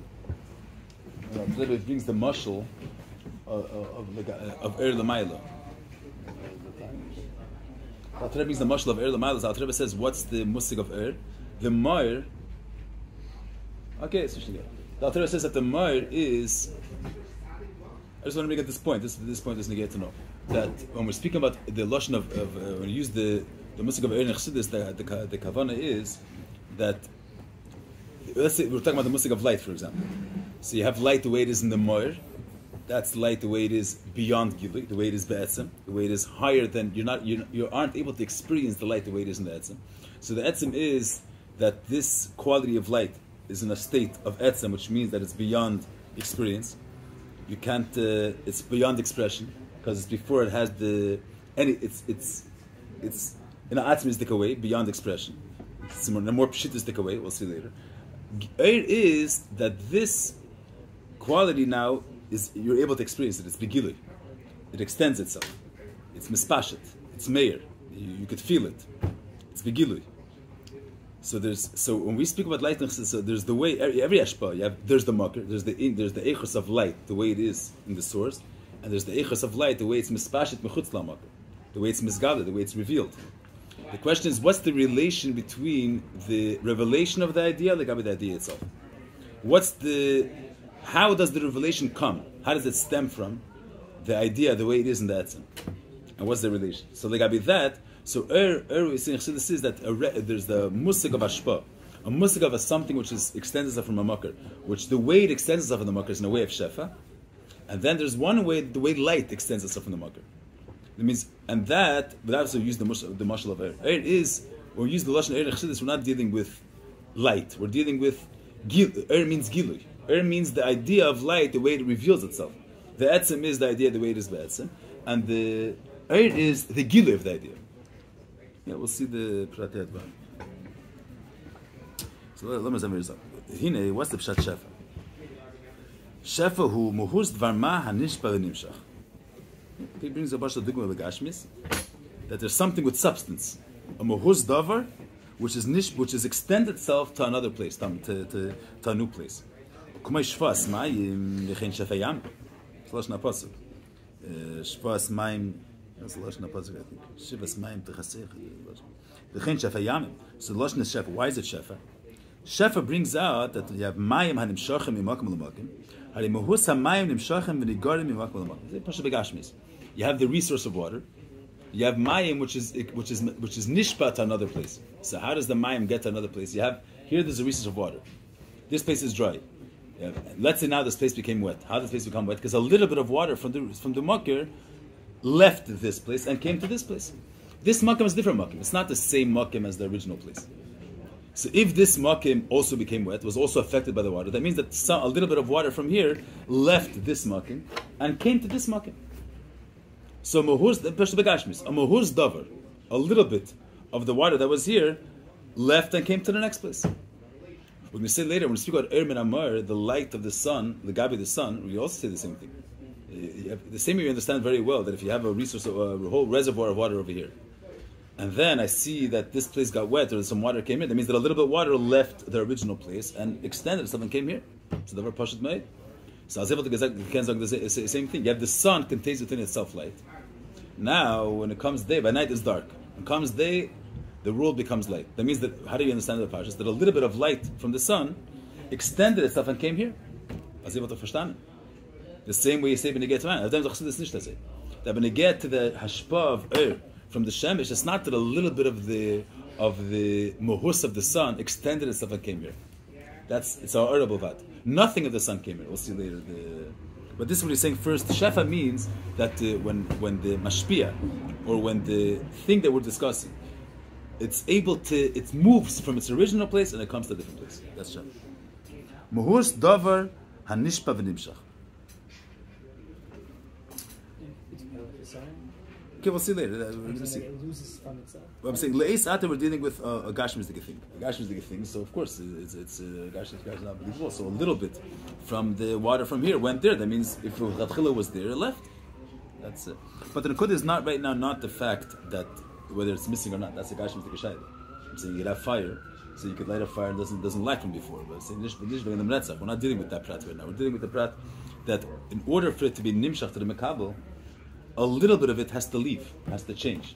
[SPEAKER 1] The Alter Rebbe brings the mashal of L'mayla. The Alter Rebbe brings the mashal of L'mayla. The Alter Rebbe says, what's the musig of The Meir, okay, so the Alter Rebbe says that the Meir is, I just want to make at this point, this point is negated to know. That when we're speaking about the lashon of when we use the musik of Erin Chassidus, the kavana is that, let's say we're talking about the musik of light, for example. So you have light the way it is in the Moir, that's light the way it is beyond Gilui, the way it is be'etzim, the way it is higher than you aren't able to experience the light the way it is in the etzim. So the etzim is that this quality of light is in a state of etzim, which means that it's beyond experience. You can't. It's beyond expression. Because it's before it has it's in an atmistic way beyond expression. It's in a more pshitistic way. We'll see later. Eir is that this quality now is you're able to experience it. It's begilui. It extends itself. It's mispashet. It's meir. You could feel it. It's begilui. So when we speak about light, so there's the way every ashpa. There's the makar. There's the echos of light, the way it is in the source. And there's the echos of light, the way it's mispashet mechutz lamakar, the way it's misgada, the way it's revealed. The question is, what's the relation between the revelation of the idea and the idea itself? How does the revelation come? How does it stem from the idea, the way it is in the etzim? And what's the relation? So legabi that, so we see in Chassidus is that there's the musig of ashpa, a musig of something which extends itself from a makar, which the way it extends itself from the makar is in a way of shefa. And then there's one way, the way light extends itself from the makar. That means, and that, but also use the mashal of Eir. Eir is, when we use the lashon Eir Chassidus, we're not dealing with light. We're dealing with, Eir means gilui. Eir means the idea of light, the way it reveals itself. The etzim is the idea, the way it is be'etzim. And the Eir is the gilui of the idea. Yeah, we'll see the Pratei Advan. So let me say Hine, what's the Pshat Shefa? Shefa hu muhus dvar ma hanishpa v'nimshach. He brings a bunch of dugma v'gashmis that there's something with substance, a muhus davar, which is extended itself to another place, to a new place. Kumay shvas mayim v'chein shefa yam. Lashon HaPasuk. Shvas mayim. That's the lashon HaPasuk, I think. Shvas mayim techasech. V'chein shefa yam. So the lashon is shefa. Why is it shefa? Shefa brings out that you have mayim hanimshachem imakim l'makim. You have the resource of water. You have mayim, which is nishpa to another place. So how does the mayim get to another place? There's a resource of water. This place is dry. Let's say now this place became wet. How did this place become wet? Because a little bit of water from the makir left this place and came to this place. This makim is different makim. It's not the same makim as the original place. So if this makim also became wet, was also affected by the water, that means that a little bit of water from here left this makim and came to this makim. So muhuz davar, a little bit of the water that was here left and came to the next place. When we say later, when we speak about Eir min Amar, the light of the sun, the gabi of the sun, we also say the same thing. The same way you understand very well that if you have a resource, a whole reservoir of water over here, and then I see that this place got wet or some water came in, that means that a little bit of water left the original place and extended itself and came here. So the Pashut made. So I was able to say the same thing. You have the sun contains within itself light. Now, when it comes day, by night it's dark. When it comes day, the world becomes light. That means that, how do you understand the Pashut? That a little bit of light from the sun extended itself and came here. I was able to understand. The same way you say when you get to man. That when you get to the hashpa of Eir, from the Shemesh, it's not that a little bit of the mohus of the sun extended itself and came here. It's our honorable vat. Nothing of the sun came here. We'll see later. But this is what he's saying first. Shefa means that when the mashpia, or when the thing that we're discussing, it moves from its original place and it comes to a different place. That's Shefa. Mohus davar hanishpa v'nimshach. Okay, we'll see later. We're going to see.
[SPEAKER 3] It loses from itself.
[SPEAKER 1] Well, I'm saying Le'es Ata, we're dealing with a Gashmistic thing. A Gashmistic thing. So of course, it's Gash is not believable. So a little bit from the water from here went there. That means if Radchila was there, it left. That's it. But the Nakud is not right now not the fact that whether it's missing or not. That's a Gashmistic Shayla. I'm saying you have fire, so you could light a fire and doesn't light from before. But I'm saying we're not dealing with that prat right now. We're dealing with the prat that in order for it to be nimshach to the mekabel, a little bit of it has to leave, has to change.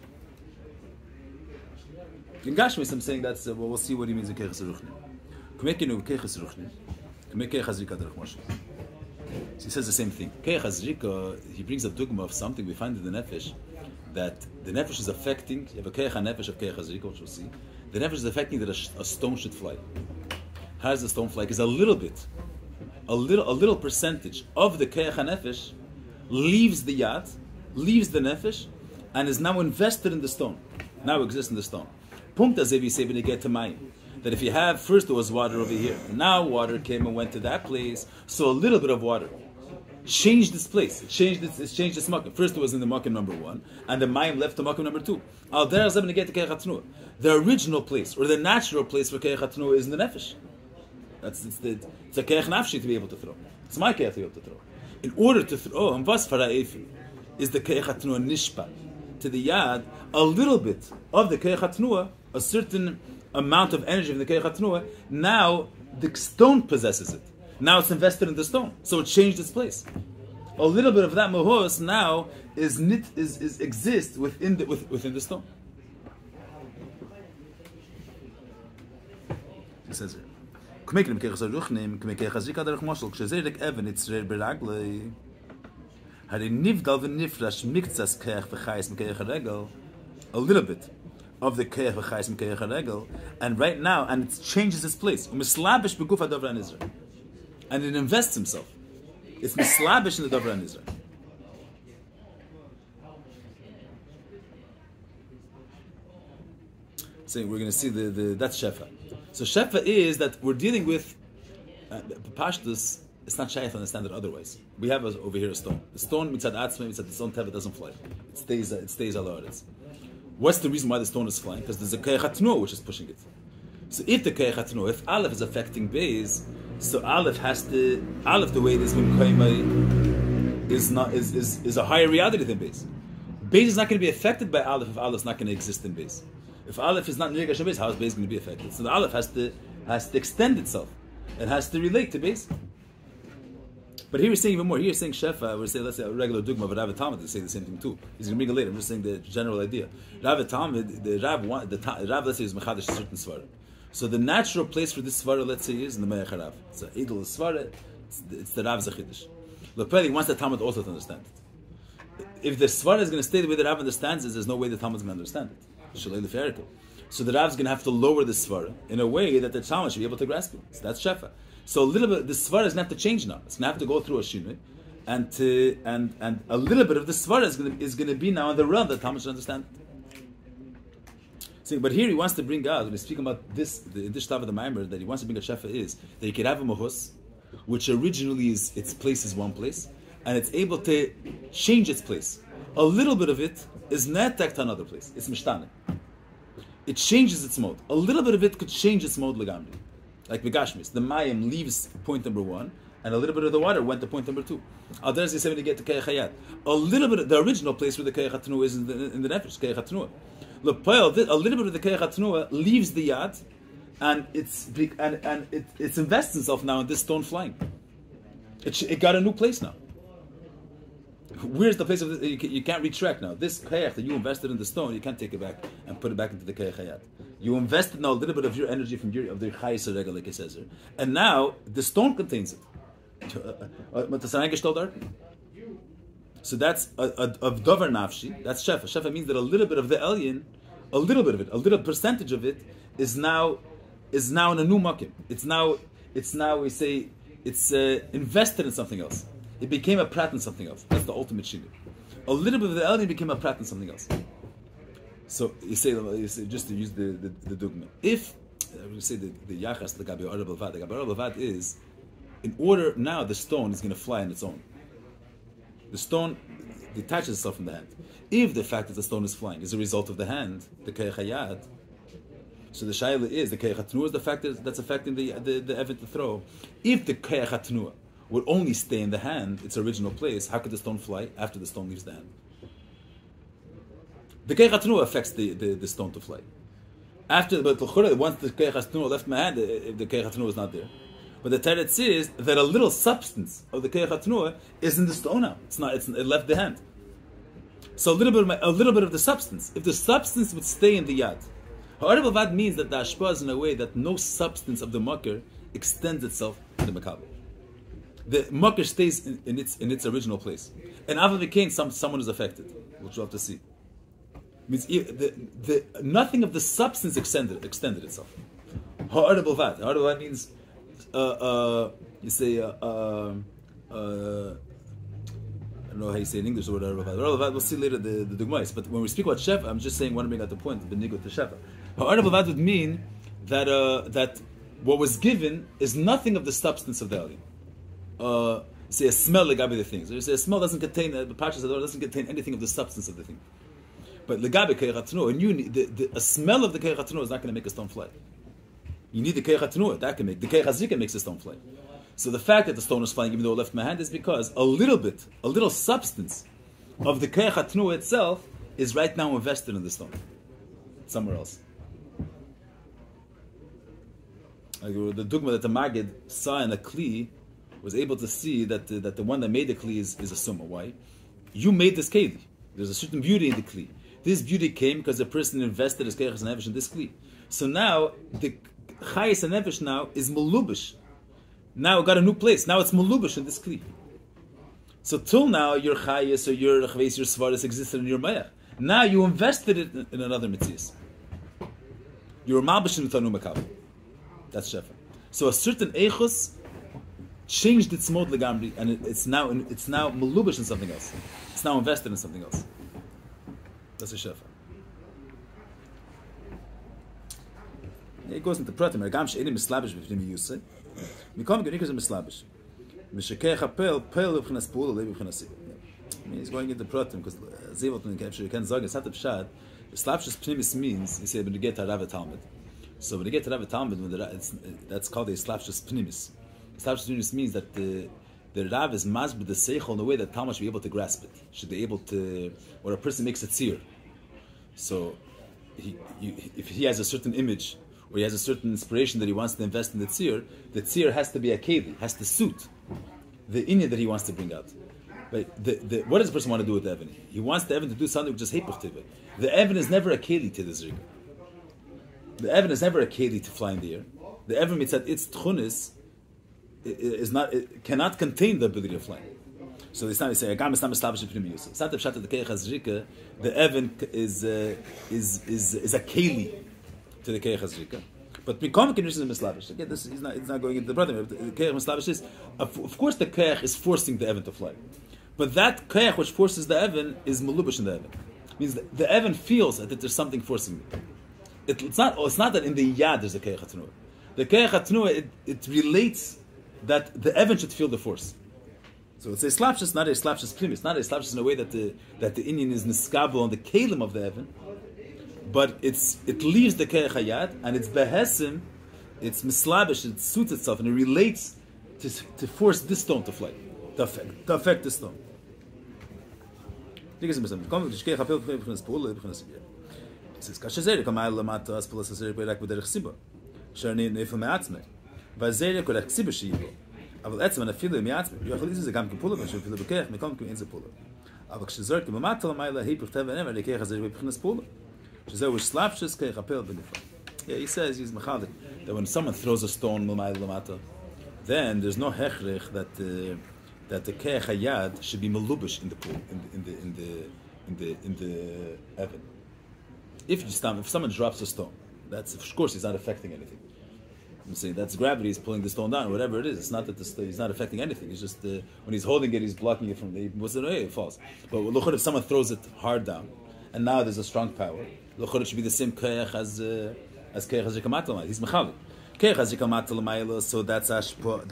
[SPEAKER 1] In Gashmis, I'm saying that's, we'll see what he means in Keiches Ruchni. So he says the same thing. He brings a dogma of something we find in the Nefesh, that the Nefesh is affecting, you have a Keich HaNefesh of Keich HaZrika, which we'll see. The Nefesh is affecting that a stone should fly. How does the stone fly? Because a little percentage of the Keich HaNefesh leaves the Yad, leaves the Nefesh, and is now invested in the stone. Now exists in the stone. Punkt as if you say when you get to Mayim, that if you have, first there was water over here, now water came and went to that place, so a little bit of water changed this place. It changed this makom. First it was in the makom number 1, and the Mayim left to makom number 2. Al derech zeh when you get to Keich HaTnua. The original place, or the natural place for Keich HaTnua is in the Nefesh. It's a Keich Nafshi to be able to throw. It's my Keich to be able to throw. In order to throw, and was fara'efi, is the Keich HaTnua nishpa to the Yad, a little bit of the Keich HaTnua, a certain amount of energy from the Keich HaTnua, now the stone possesses it. Now it's invested in the stone, so it changed its place. A little bit of that mahos now exists within the stone. He says here. A little bit of the keich v'chayis and keich haregel, and right now, and it changes its place. And it invests himself. It's mislabish in the Dovra and Israel. So we're going to see that's Shefa. So Shefa is that we're dealing with Pashtus. It's not shy to understand it otherwise. We have over here a stone. The stone mitzad atzmei, mitzad the stone teva doesn't fly. It stays ala oretz. What's the reason why the stone is flying? Because there's a keich hatnuah which is pushing it. So if the keich hatnuah, if Aleph is affecting Beis, so Aleph the way it is is a higher reality than Beis. Beis is not going to be affected by Aleph if Aleph is not going to exist in Beis. If Aleph is not nirgash Beis, how is Beis going to be affected? So the Aleph has to extend itself. It has to relate to Beis. But here he's saying even more. Here he's saying Shefa. We're saying, let's say a regular dogma, but Rav Talmud is saying the same thing too. He's going to bring it later. I'm just saying the general idea. Rav Talmud, the Rav, let's say, is mechadish a certain svara. So the natural place for this svara, let's say, is in the Meir Harav. It's an idol svara. It's the Rav Zachidish. Lepeli wants the Talmud also to understand it. If the svara is going to stay the way the Rav understands it, there's no way the Talmud is going to understand it. So the Rav is going to have to lower the svara in a way that the Talmud should be able to grasp it. So that's Shefa. So a little bit, the svara is going to have to change now. It's going to have to go through a shinui, and a little bit of the svara is going to be now in the realm that Talmud should understand. So, but here he wants to bring out, when he's speaking about this, the shtav of the Maimer, that he wants to bring a shefa is that you could have a mahus, which originally its place is one place, and it's able to change its place. A little bit of it is netak to another place. It's mishtane. It changes its mode. A little bit of it could change its mode legamri. Like Begashmis, the Mayim leaves point number 1, and a little bit of the water went to point number 2. Al derech zeh when you get to Keich Hayat. A little bit of the original place where the Keich HaTnua is in the Nefesh, Keich HaTnua. A little bit of the Keich HaTnua leaves the Yad, and it invests itself now in this stone flying. It got a new place now. Where's the place of this? You can't retract now. This Keich that you invested in the stone, you can't take it back and put it back into the Keich Hayat. You invested now a little bit of your energy from of the Chayis Regel, like it says here, and now the stone contains it. So that's of Dover Nafshi. That's Shefa. Shefa means that a little bit of the Elyon, a little percentage of it is now in a new makim. It's now we say it's invested in something else. It became a prat in something else. That's the ultimate shinu. A little bit of the Elyon became a prat in something else. So you say just to use the dogma. If we say the yachas the gabi arab levad is in order now the stone is going to fly on its own. The stone detaches itself from the hand. If the fact that the stone is flying is a result of the hand, the keich hayad, so the shaila is the keich hatnua is the fact that's affecting the event to throw. If the keich hatnua would only stay in the hand, its original place, how could the stone fly after the stone leaves the hand? The keich hatnua affects the stone to fly. After, but once the keich hatnua left my hand, the keich hatnua is not there. But the teretz is that a little substance of the keich hatnua is in the stone now. It left the hand. So a little bit of the substance. If the substance would stay in the yad, ha'arab means that the ashpa is in a way that no substance of the makar extends itself to the makabel. The makar stays in its original place, and after the cane, someone is affected, which we'll have to see. Means nothing of the substance extended itself. Ha'arab means you say I don't know how you say it in English or whatever. We'll see later the dugmais. But when we speak about shefa, I'm just saying, want to bring out the point, the nigut to shefa. Ha'arab would mean that that what was given is nothing of the substance of the alien. Say a smell legabe the things. You say a smell doesn't contain the parshas doesn't contain anything of the substance of the thing. But legabe keich hatnua, and a smell of the keich hatnua is not going to make a stone fly. You need the keich hatnua, that can make the keich hazrika makes the stone fly. So the fact that the stone is flying even though it left my hand is because a little substance of the keich hatnua itself is right now invested in the stone somewhere else. Like the dugma that the Maggid saw in a kli was able to see that the one that made the kli is a summa. Why? You made this kli. There's a certain beauty in the kli. This beauty came because the person invested his keich nefesh in this kli. So now the chayis nefesh now is melubish. Now it got a new place. Now it's melubish in this kli. So till now your chayis or your chveis, your svaris existed in your mayach. Now you invested it in another mitzias. You're malbish in tanu makabel. That's shefa. So a certain eichus changed its mode legamri, and it's now melubish in something else. It's now invested in something else. That's a shefa. It goes into pratim. Agam she'enim mislabish b'fnim yusay. Mikom genikos mislabish. Mishakei chapel pel b'chinas pula levi b'chinas. He's going into pratim because zevot and capture you can zog it's not the pshat. Slapshus pnimis means you say when you get to Rav Talmud. So when you get to Rav Talmud, that's called a slapshus pnimis. Slapshus pnimis means that the Rav is masbid the seichel in a way that Talmud should be able to grasp it. Should be able to, or a person makes a tzir. So if he has a certain image or he has a certain inspiration that he wants to invest in the tzir has to be a keli, has to suit the inyan that he wants to bring out. But what does the person want to do with the Evan? He wants the Evan to do something which is hepuch tivah. The Evan is never a keli to the zrika. The Evan is never a keli to fly in the air. The Evan mitzat its tchunis it cannot contain the ability of flying. So it's not we say agam is not establish pnimius. It's not the pshat of the keich hazrika. The Evan is a keli to the keich hazrika. But become conditions of mislavish. Again, this he's not going into the brother. The keich mislavish is of course the keich is forcing the Evan to fly. But that keich which forces the Evan is melubish in the Evan. Means the Evan feels that there's something forcing it. It's not that in the yad there's a keich hatnua. The keich hatnua it relates that the Evan should feel the force. So it's a slapshus, not a slapshus primis, not a slapshus in a way that the Indian is niskabel on the kalim of the Evan, but it leaves the keich hayad and it's behesim, it's mislabish, it suits itself and it relates to force this stone to fly, to affect this stone. It says, "Kashazer kamayl lamata aspelas azer berak b'derech siba, sharni nefel me'atzmei, v'azer korech siba sheyibo, אבל עצם הנפילה מעצמי, יכול להיות שזה גם כפולה, אבל שאפילה בכך, מקום כמו אין זה פולה. אבל כשזור כממטה למעלה, היפך טבע ונאמר, לכך הזה בבחינס פולה, שזהו שלפשס כיכפל בנפרד. Yeah, he says, he's mechalik, that when someone throws a stone l'mayla l'mata, then there's no hechrich that the keich hayad should be melubish in the pool, in the Evan. If someone drops a stone, that's of course he's not affecting anything. I'm saying that's gravity is pulling the stone down, whatever it is. It's not that he's not affecting anything. It's just when he's holding it, he's blocking it from the. It falls. But look, if someone throws it hard down, and now there's a strong power, look, it should be the same keich as keich hazikamat l'mayla. He's mechalik. Keich hazikamat l'mayla. So that's a pu'ula.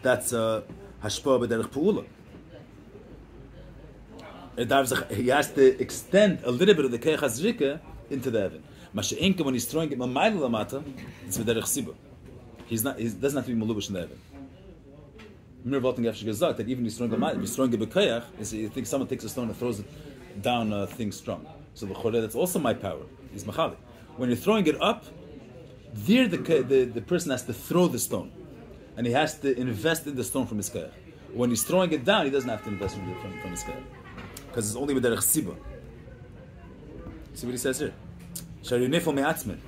[SPEAKER 1] That's a hashpa b'derech pu'ula. He has to extend a little bit of the keich hazrika into the heaven. Masha'inka, when he's throwing it mamayla lamata, it's v'derech siba. He doesn't have to be malubish in the heaven. Mir Volting after gesagt that even if he's throwing it b'keich, you think someone takes a stone and throws it down a thing strong. So the that's also my power. He's machali. When you're throwing it up, there the person has to throw the stone, and he has to invest in the stone from his keich. When he's throwing it down, he doesn't have to invest from his keich, because it's only with derech siba. See what he says here? Shari nefel me'atzmin,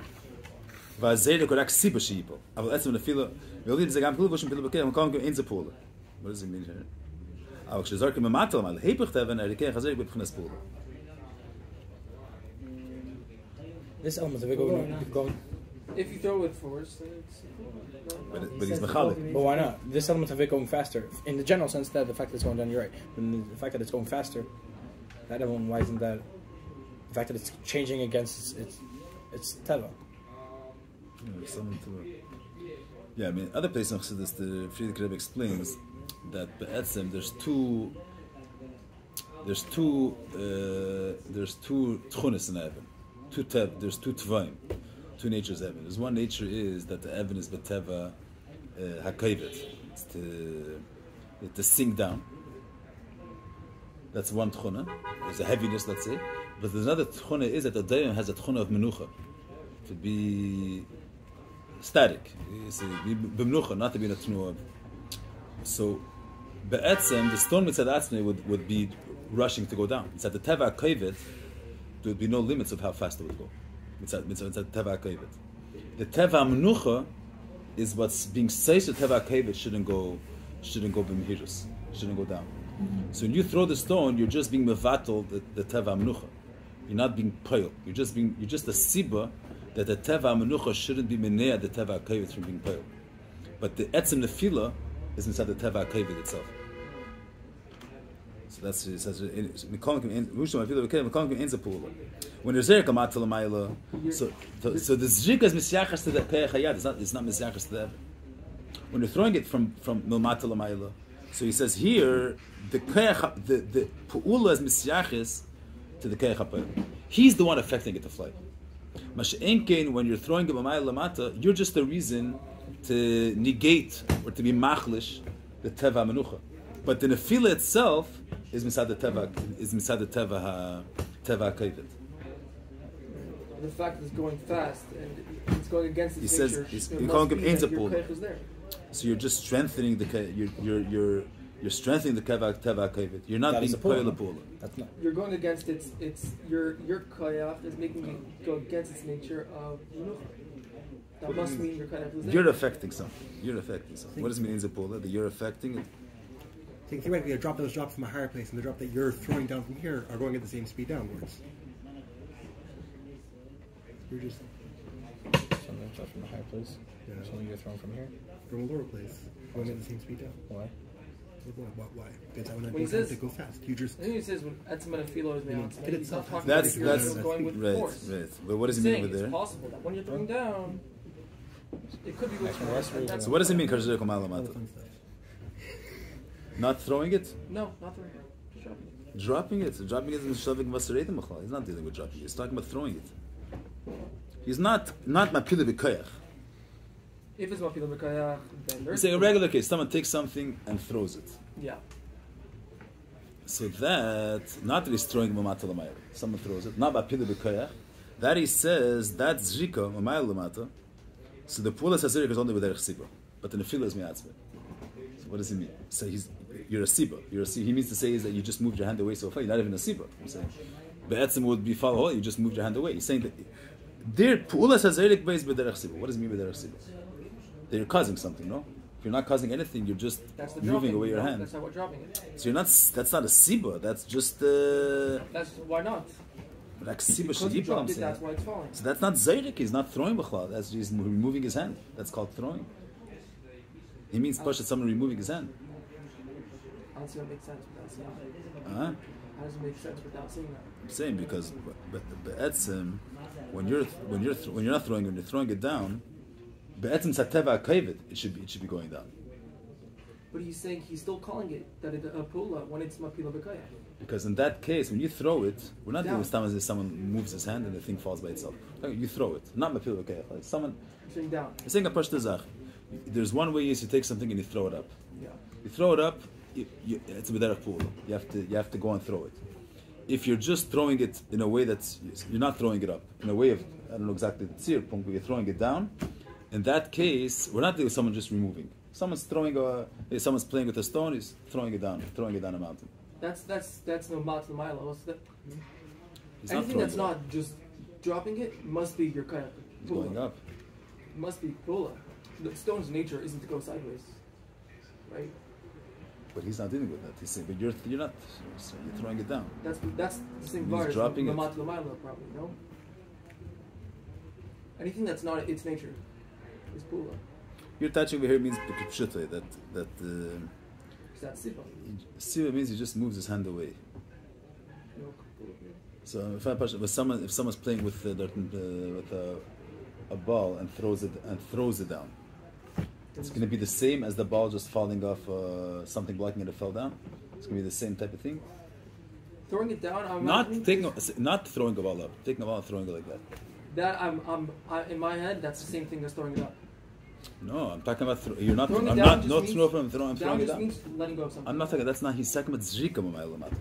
[SPEAKER 1] va'azeh korak siba sheipol. Aval etzim nefila v'yolid zegam pilu v'shim pilu b'keich v'kol gem ein zapula. What does it mean here? Aval k'shezarkim me'matal mal heipich teven erikeich hazeh b'pchines pula.
[SPEAKER 2] This element of it going.
[SPEAKER 3] If you throw it force, then it's.
[SPEAKER 1] But he's mechalik.
[SPEAKER 2] But why not? This element of it going faster. In the general sense, that the fact that it's going down, you're right. But the fact that it's going faster, that element, why isn't that? The fact that it's changing against its teva.
[SPEAKER 1] Yeah, I mean, other places in Chassidus, the Friedrich Rebbe explains that be'etzem there's two tchunis in heaven. There's two tvaim, two natures of heaven. There's one nature is that the heaven is beteva hakayvet. It's to sink down. That's one tchuna. There's a heaviness, let's say. But there's another tchuna is that the daim has a tchuna of menucha, to be static, be b'menucha, not to be in a tchuna of. So, be'etzem, the stone mitzad atzmei would be rushing to go down. It's at the teva hakayvet. There would be no limits of how fast it would go. It's a teva hakayvet. The teva menucha is what's being said to teva hakayvet shouldn't go b'mehirus, shouldn't go down. So when you throw the stone, you're just being mevatel the teva menucha. You're not being pale. You're just a siba that the teva menucha shouldn't be menea the teva hakayvet from being pale. But the etzem nefila is inside the teva hakayvet itself. So that's it says when there's zerika matalamayla. So the zrika is misyachas to the keich hayad. It's not misyachas to the heaven. When you're throwing it from milmatalamayla, so he says here the pu'ula is misyachas to the keich hapayil. He's the one affecting it to fly. Masha'enkein, when you're throwing it b'mayla lamata, you're just the reason to negate or to be machlish the teva menucha. But the nefila itself is misad the teva kayvet.
[SPEAKER 3] The fact that it's going fast and it's going against its nature.
[SPEAKER 1] He says you can't give ain't a pool. So you're just strengthening the you're strengthening the teva kayvet. You're not being poil pool.
[SPEAKER 3] You're going against its your koyach is making you go against its nature of menucha. That must mean your koyach is there.
[SPEAKER 1] You're affecting something. What does it mean in Zapola? That you're affecting it.
[SPEAKER 4] I think theoretically a drop that was dropped from a higher place and the drop that you're throwing down from here are going at the same speed downwards. You're just
[SPEAKER 2] something dropped from a higher place.
[SPEAKER 4] Yeah.
[SPEAKER 2] Something you're throwing from here.
[SPEAKER 4] From a lower place, going at the same speed down.
[SPEAKER 2] Why?
[SPEAKER 4] Why? Because I want
[SPEAKER 3] when he says
[SPEAKER 4] to go fast. You just.
[SPEAKER 3] I think he says when etzem nefila is me'atzmei. He's not talking
[SPEAKER 1] That's
[SPEAKER 3] about you're going with force.
[SPEAKER 1] Right. But what does he mean over there?
[SPEAKER 3] It's possible that when you're throwing down, it could be with force.
[SPEAKER 1] So what does it mean? Not throwing it?
[SPEAKER 3] No, not throwing it. Just
[SPEAKER 1] dropping it. Dropping it is shaving vasaretim machal. He's not dealing with dropping it. He's talking about throwing it. He's not mapila b'koyach.
[SPEAKER 3] If it's mapila b'koyach, then there's.
[SPEAKER 1] Say a regular case. Someone takes something and throws it.
[SPEAKER 3] Yeah.
[SPEAKER 1] So that not that he's throwing mamata l'mayla. Someone throws it. Not mapila b'koyach. That he says that's zrika mamayla l'mata. So the pula sazirik is only with derech siba, but the nefila is mi'atzmei. So what does he mean? So you're a siba. He means to say is that you just moved your hand away so far. You're not even a siba. I'm saying be'etzem would be follow. You just moved your hand away. He's saying that there pu'ula sazirik beis b'derech siba. What does it mean b'derech siba? That you're causing something, no? If you're not causing anything, you're just moving away your hand.
[SPEAKER 3] That's not what dropping it.
[SPEAKER 1] So you're not. That's not a siba. That's just.
[SPEAKER 3] That's why not.
[SPEAKER 1] Like siba
[SPEAKER 3] Because you dropped it, that's why it's falling.
[SPEAKER 1] So that's not zayrik. He's not throwing b'chlal. That's just removing his hand. That's called throwing. He means push at someone removing his hand.
[SPEAKER 3] I don't see what makes sense without seeing that.
[SPEAKER 1] How
[SPEAKER 3] does it make sense without seeing that?
[SPEAKER 1] I'm saying because be'etzem, when you're not throwing, when you're throwing it down, be'etzem sateva kayvet, it should be going down.
[SPEAKER 3] But he's saying he's still calling it that it's a pula when it's mapila b'kayach.
[SPEAKER 1] Because in that case, when you throw it, we're not doing
[SPEAKER 3] Down.
[SPEAKER 1] this time as if someone moves his hand and the thing falls by itself. You throw it, not mapil okay. Like someone
[SPEAKER 3] Sitting down.
[SPEAKER 1] saying a pashta zach. There's one way is you take something and you throw it up.
[SPEAKER 3] Yeah.
[SPEAKER 1] You throw it up, it's a b'derech pula. You have to go and throw it. If you're just throwing it in a way that's you're not throwing it up in a way of I don't know exactly the tzir punkt, but you're throwing it down. In that case, we're not doing someone just removing. Someone's someone's playing with a stone. He's throwing it down a mountain.
[SPEAKER 3] That's no mat l'mayla. What's that?
[SPEAKER 1] He's not
[SPEAKER 3] Anything
[SPEAKER 1] throwing
[SPEAKER 3] that's
[SPEAKER 1] it
[SPEAKER 3] not
[SPEAKER 1] up.
[SPEAKER 3] just dropping it must be your kayach.
[SPEAKER 1] He's going up.
[SPEAKER 3] It must be pula. The stone's nature isn't to go sideways, right?
[SPEAKER 1] But he's not dealing with that. He's saying, but you're not. So you're throwing it down.
[SPEAKER 3] That's the same
[SPEAKER 1] He's
[SPEAKER 3] bar as
[SPEAKER 1] dropping
[SPEAKER 3] the
[SPEAKER 1] it.
[SPEAKER 3] mat l'mayla, probably. No. Anything that's not its nature is pula.
[SPEAKER 1] You're touching over here means that
[SPEAKER 3] That's siva.
[SPEAKER 1] siva means he just moves his hand away.
[SPEAKER 3] No pula.
[SPEAKER 1] So if someone's playing with a ball and throws it down, it's going to be the same as the ball just falling off something blocking it. It fell down. It's going to be the same type of thing.
[SPEAKER 3] Throwing it down. I'm
[SPEAKER 1] Not throwing a ball up. Taking a ball and throwing it like that.
[SPEAKER 3] That I in my head, that's the same thing as throwing it up.
[SPEAKER 1] No, I'm talking about you're not.
[SPEAKER 3] Throwing it
[SPEAKER 1] I'm
[SPEAKER 3] down
[SPEAKER 1] not.
[SPEAKER 3] just
[SPEAKER 1] Not
[SPEAKER 3] means-
[SPEAKER 1] throw from throwing. I'm
[SPEAKER 3] Down
[SPEAKER 1] throwing it
[SPEAKER 3] just
[SPEAKER 1] down.
[SPEAKER 3] means letting go of something.
[SPEAKER 1] I'm not talking. That's not. He's talking about zrika b'mayla.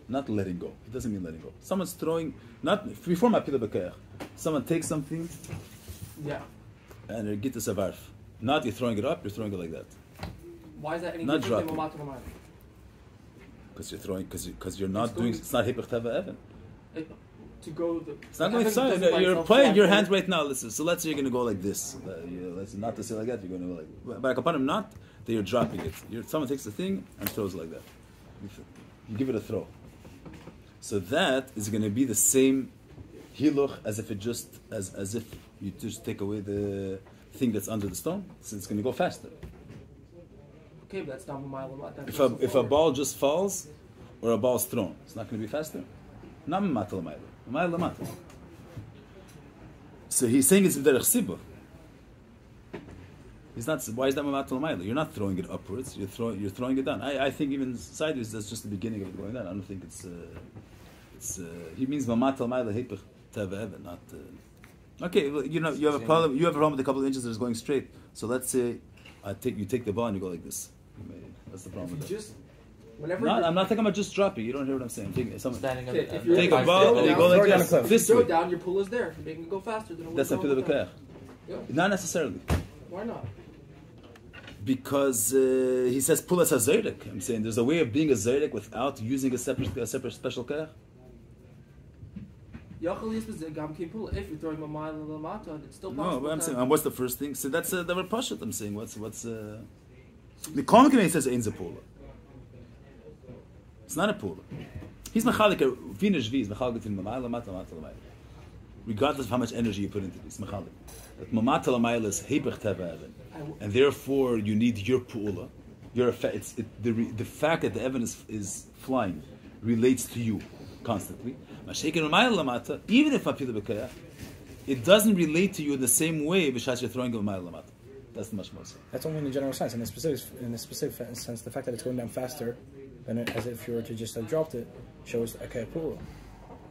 [SPEAKER 1] Not letting go. It doesn't mean letting go. Someone's throwing. Not before my pila b'kayach. Someone takes something
[SPEAKER 3] Yeah.
[SPEAKER 1] and they get to savarf. Not you're throwing it up. You're throwing it like that.
[SPEAKER 3] Why is that any
[SPEAKER 1] Not
[SPEAKER 3] different
[SPEAKER 1] dropping.
[SPEAKER 3] than mamat l'mayla?
[SPEAKER 1] Because you're throwing. Because you're not
[SPEAKER 3] It's
[SPEAKER 1] doing.
[SPEAKER 3] going-
[SPEAKER 1] It's not hipach teva even.
[SPEAKER 3] To go the.
[SPEAKER 1] It's not going
[SPEAKER 3] heaven
[SPEAKER 1] inside.
[SPEAKER 3] doesn't by
[SPEAKER 1] You're
[SPEAKER 3] itself
[SPEAKER 1] playing
[SPEAKER 3] fly
[SPEAKER 1] your
[SPEAKER 3] forward.
[SPEAKER 1] hand right now. Listen. So let's say you're going to go like this. Let's not to say like that. You're going to go like. But upon him not, that you're dropping it. Someone takes the thing and throws it like that. You give it a throw. So that is going to be the same hiluch as if it just as if you just take away the thing that's under the stone. So it's going to go faster.
[SPEAKER 3] Okay, but that's not a mile lot.
[SPEAKER 1] If a ball just falls or a ball's thrown, it's not going to be faster. Not matal matal. So he's saying it's derech siba. He's not. Why is that matal matal? You're not throwing it upwards. You're throwing it down. I think even sideways that's just the beginning of it going down. I don't think it's. He means matal matal hepech teva even not. Okay, well, you have a problem. You have a problem with a couple of inches that is going straight. So let's say you take the ball and you go like this. That's the problem with that.
[SPEAKER 3] Just whenever.
[SPEAKER 1] I'm not talking about just dropping. You don't hear what I'm saying.
[SPEAKER 5] Standing
[SPEAKER 3] Okay,
[SPEAKER 5] on
[SPEAKER 3] if you're
[SPEAKER 1] Take
[SPEAKER 3] If
[SPEAKER 1] a ball
[SPEAKER 3] throw
[SPEAKER 1] and you
[SPEAKER 3] down-
[SPEAKER 1] go
[SPEAKER 2] throw
[SPEAKER 1] like
[SPEAKER 2] down a
[SPEAKER 1] this.
[SPEAKER 2] cliff.
[SPEAKER 1] This
[SPEAKER 3] throw
[SPEAKER 1] way.
[SPEAKER 3] it down, your pull is there. You're making it go faster than it would
[SPEAKER 1] That's a
[SPEAKER 3] go
[SPEAKER 1] fil of a
[SPEAKER 3] without.
[SPEAKER 1] kach.
[SPEAKER 3] Yeah.
[SPEAKER 1] Not necessarily.
[SPEAKER 3] Why not?
[SPEAKER 1] Because he says pull as a zaydik. I'm saying there's a way of being a zaydik without using a separate special kach.
[SPEAKER 3] Yachal is with gam kein pull. If you're throwing a mile in the mata, it's still possible.
[SPEAKER 1] No, but I'm
[SPEAKER 3] to-
[SPEAKER 1] saying, and what's the first thing? So that's the pashat. I'm saying, what's the common community says ain't a pull. It's not a pull. He's machalik finish v is machalik between mamayla mata. Regardless of how much energy you put into this, machalik. But mamata lamayla is hebech teva, and therefore you need your pu'ula. The fact that the evidence is flying relates to you constantly. Even if it doesn't relate to you in the same way b'shas you're throwing a mile lamata. That's much more so.
[SPEAKER 2] That's only in the general sense. In the specific sense, the fact that it's going down faster than as if you were to just have dropped it shows a pull.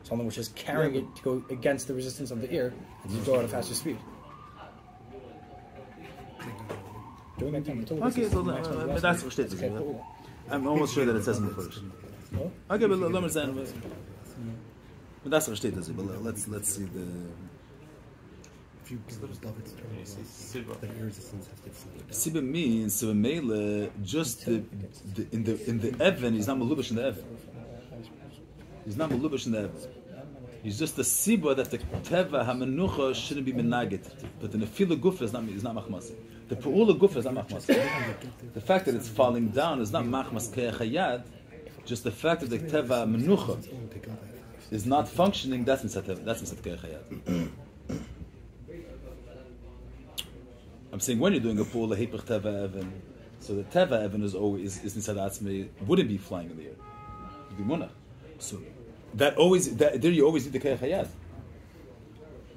[SPEAKER 2] Something which is carrying it to go against the resistance of the ear and to go at a faster speed. During that time,
[SPEAKER 1] Okay, so that's what it is. I'm almost sure that it says in the first. Okay, but let me understand. But that's what it is. But let's see the.
[SPEAKER 4] If you give it love, it's eternal. Then your resistance has to be
[SPEAKER 1] Siba means so mele just in the Evan. He's not malubish in the Evan. He's not malubish in the Evan. He's just the siba that the teva hamenucha shouldn't be menagit. But the nefila gufa is not machmas. The pu'ula gufa is not machmas. The fact that it's falling down is not machmas ke'achayad. Just the fact that the teva menucha is not functioning. That's misat. That's misat ke'achayad. I'm saying when you're doing a pu'ula hepech teva evan, so the teva evan is always is nisad atzmei wouldn't be flying in the air. It'd be munach. So there you always need the ke'ach hayad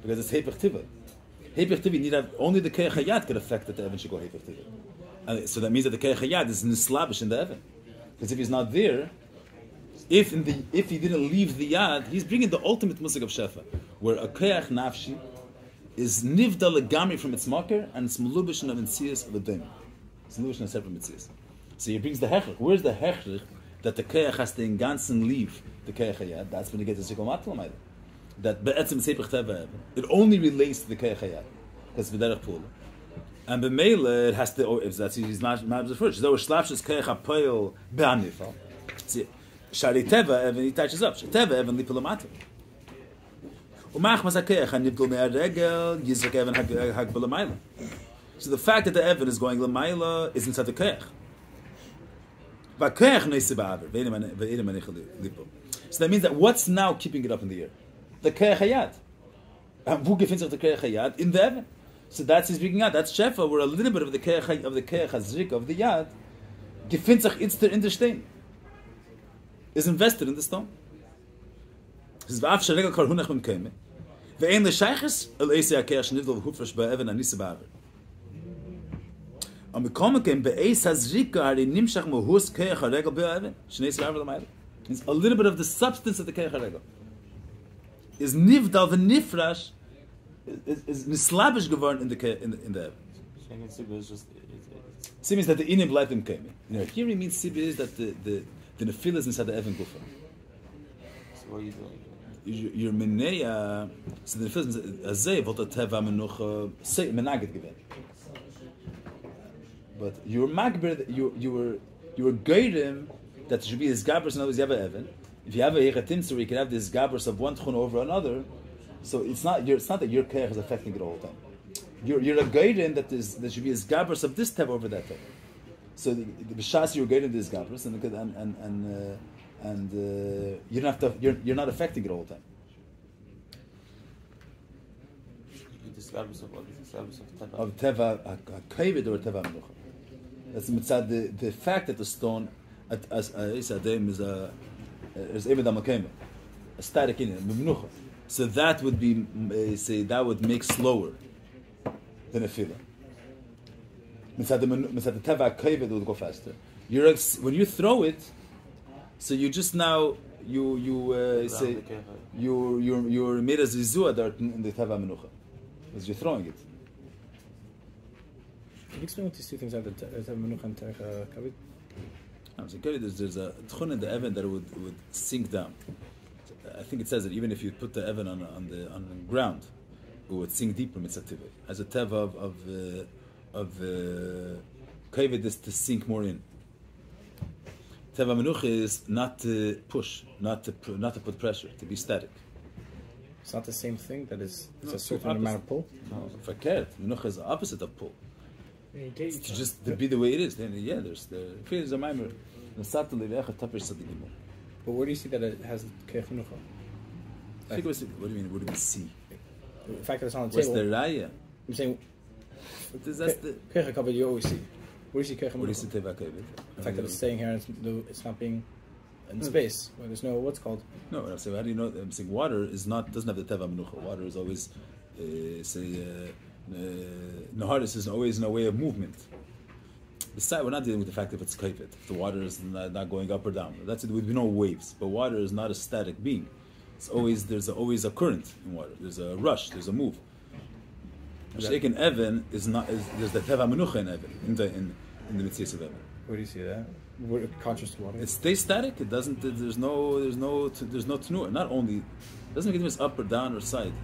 [SPEAKER 1] because it's hepech tiva. Hepech tiva need have only the ke'ach hayad could affect that the evan should go hepech tiva. So that means that the Keach Hayad is nislabish in the Evan. Because if he's not there, if he didn't leave the Yad, he's bringing the ultimate musik of Shefa, where a Keach Nafshi is nivda legami from its makar, and it's melubish in a mitzias of a dim. It's melubish in a separate mitzias. So he brings the hechrich. Where's the hechrich that the keach has to in ganzen leave the keach hayad? That's when he gets the shikol matlam. That be'etzim seipich teva. It only relates to the keach hayad. That's v'derech pula. And b'meila it has to. If that's he's not the first. Though shlapshis keach hapoil be'anifal. See, shari teva even he touches up. Teva even lipula matlam. So the fact that the Evan is going Lamaila is inside the Keach. So that means that what's now keeping it up in the air? The Keach Hayad. And who gives the Keach Hayad? In the Evan. So that's his speaking out. That's Shefa, where a little bit of the Keach Hazrik of the Yad gefinzach inster in the stein. Is invested in the stone. So the a little bit of the substance of the keach haregel is nivdal v'nifrash is nislabish geworden in the Evan. Sibir means that the inim bleibt im keim. Here he means Sibir is that the nefil is inside the Evan gufa.
[SPEAKER 5] So what are you doing?
[SPEAKER 1] Your minea, so the first azay what the teva menucha say menaged given. But you were magber, you were guiding that should be this gabers and others you have a Evan. If you have a yechatim, so you can have this gabers of one tchun over another. So it's not that your keach is affecting it all the time. You're a guiding that there should be this gabers of this teva over that teva. So the b'shas you're guiding this gabers and you don't have to. You're not affecting it all the time. Of teva a kavid or teva menucha. That's mitzad the fact that the stone as Adem is a static in it menucha. So that would be that would make slower than a fila. Mitzad the teva kavid would go faster. When you throw it. So you just now you're made a zizua dart in the teva menucha as you're throwing it.
[SPEAKER 2] Can you explain what these two things are? The teva menucha and teva kavid.
[SPEAKER 1] So there's a tchun in the Evan that it would sink down. I think it says that even if you put the Evan on the ground, it would sink deeper mitzvah. As a teva of kavid is to sink more in. Teva menucha is not to push, not to put pressure, to be static.
[SPEAKER 2] It's not the same thing. That is, it's a certain amount of pull.
[SPEAKER 1] No, fakert. Menucha is the opposite of pull. It's just to be the way it is. Then there's a mimer. But
[SPEAKER 2] where do you see that it has keach menucha?
[SPEAKER 1] What do you mean? What do we see?
[SPEAKER 2] The fact that it's on the
[SPEAKER 1] What's
[SPEAKER 2] table.
[SPEAKER 1] the raya?
[SPEAKER 2] I'm saying.
[SPEAKER 1] That's the
[SPEAKER 2] keach kavid you always see. Where do you see keach menucha?
[SPEAKER 1] What do you see teva kavid?
[SPEAKER 2] The fact that it's staying here and it's not being in space where there's no what's called.
[SPEAKER 1] No, I'm saying how do you know? I'm saying water doesn't have the teva menucha. Water is always Naharis is always in a way of movement. Besides, we're not dealing with the fact if it's kaifet, if the water is not going up or down. That's it. With no waves, but water is not a static being. It's always always a current in water. There's a rush. There's a move. Sheikh in Evan there's the teva menucha in Evan in the mitzvahs of Evan.
[SPEAKER 2] Where do you see that? Conscious to water.
[SPEAKER 1] It stays static. It doesn't. There's no tenua. Not only it doesn't make a difference up or down or side.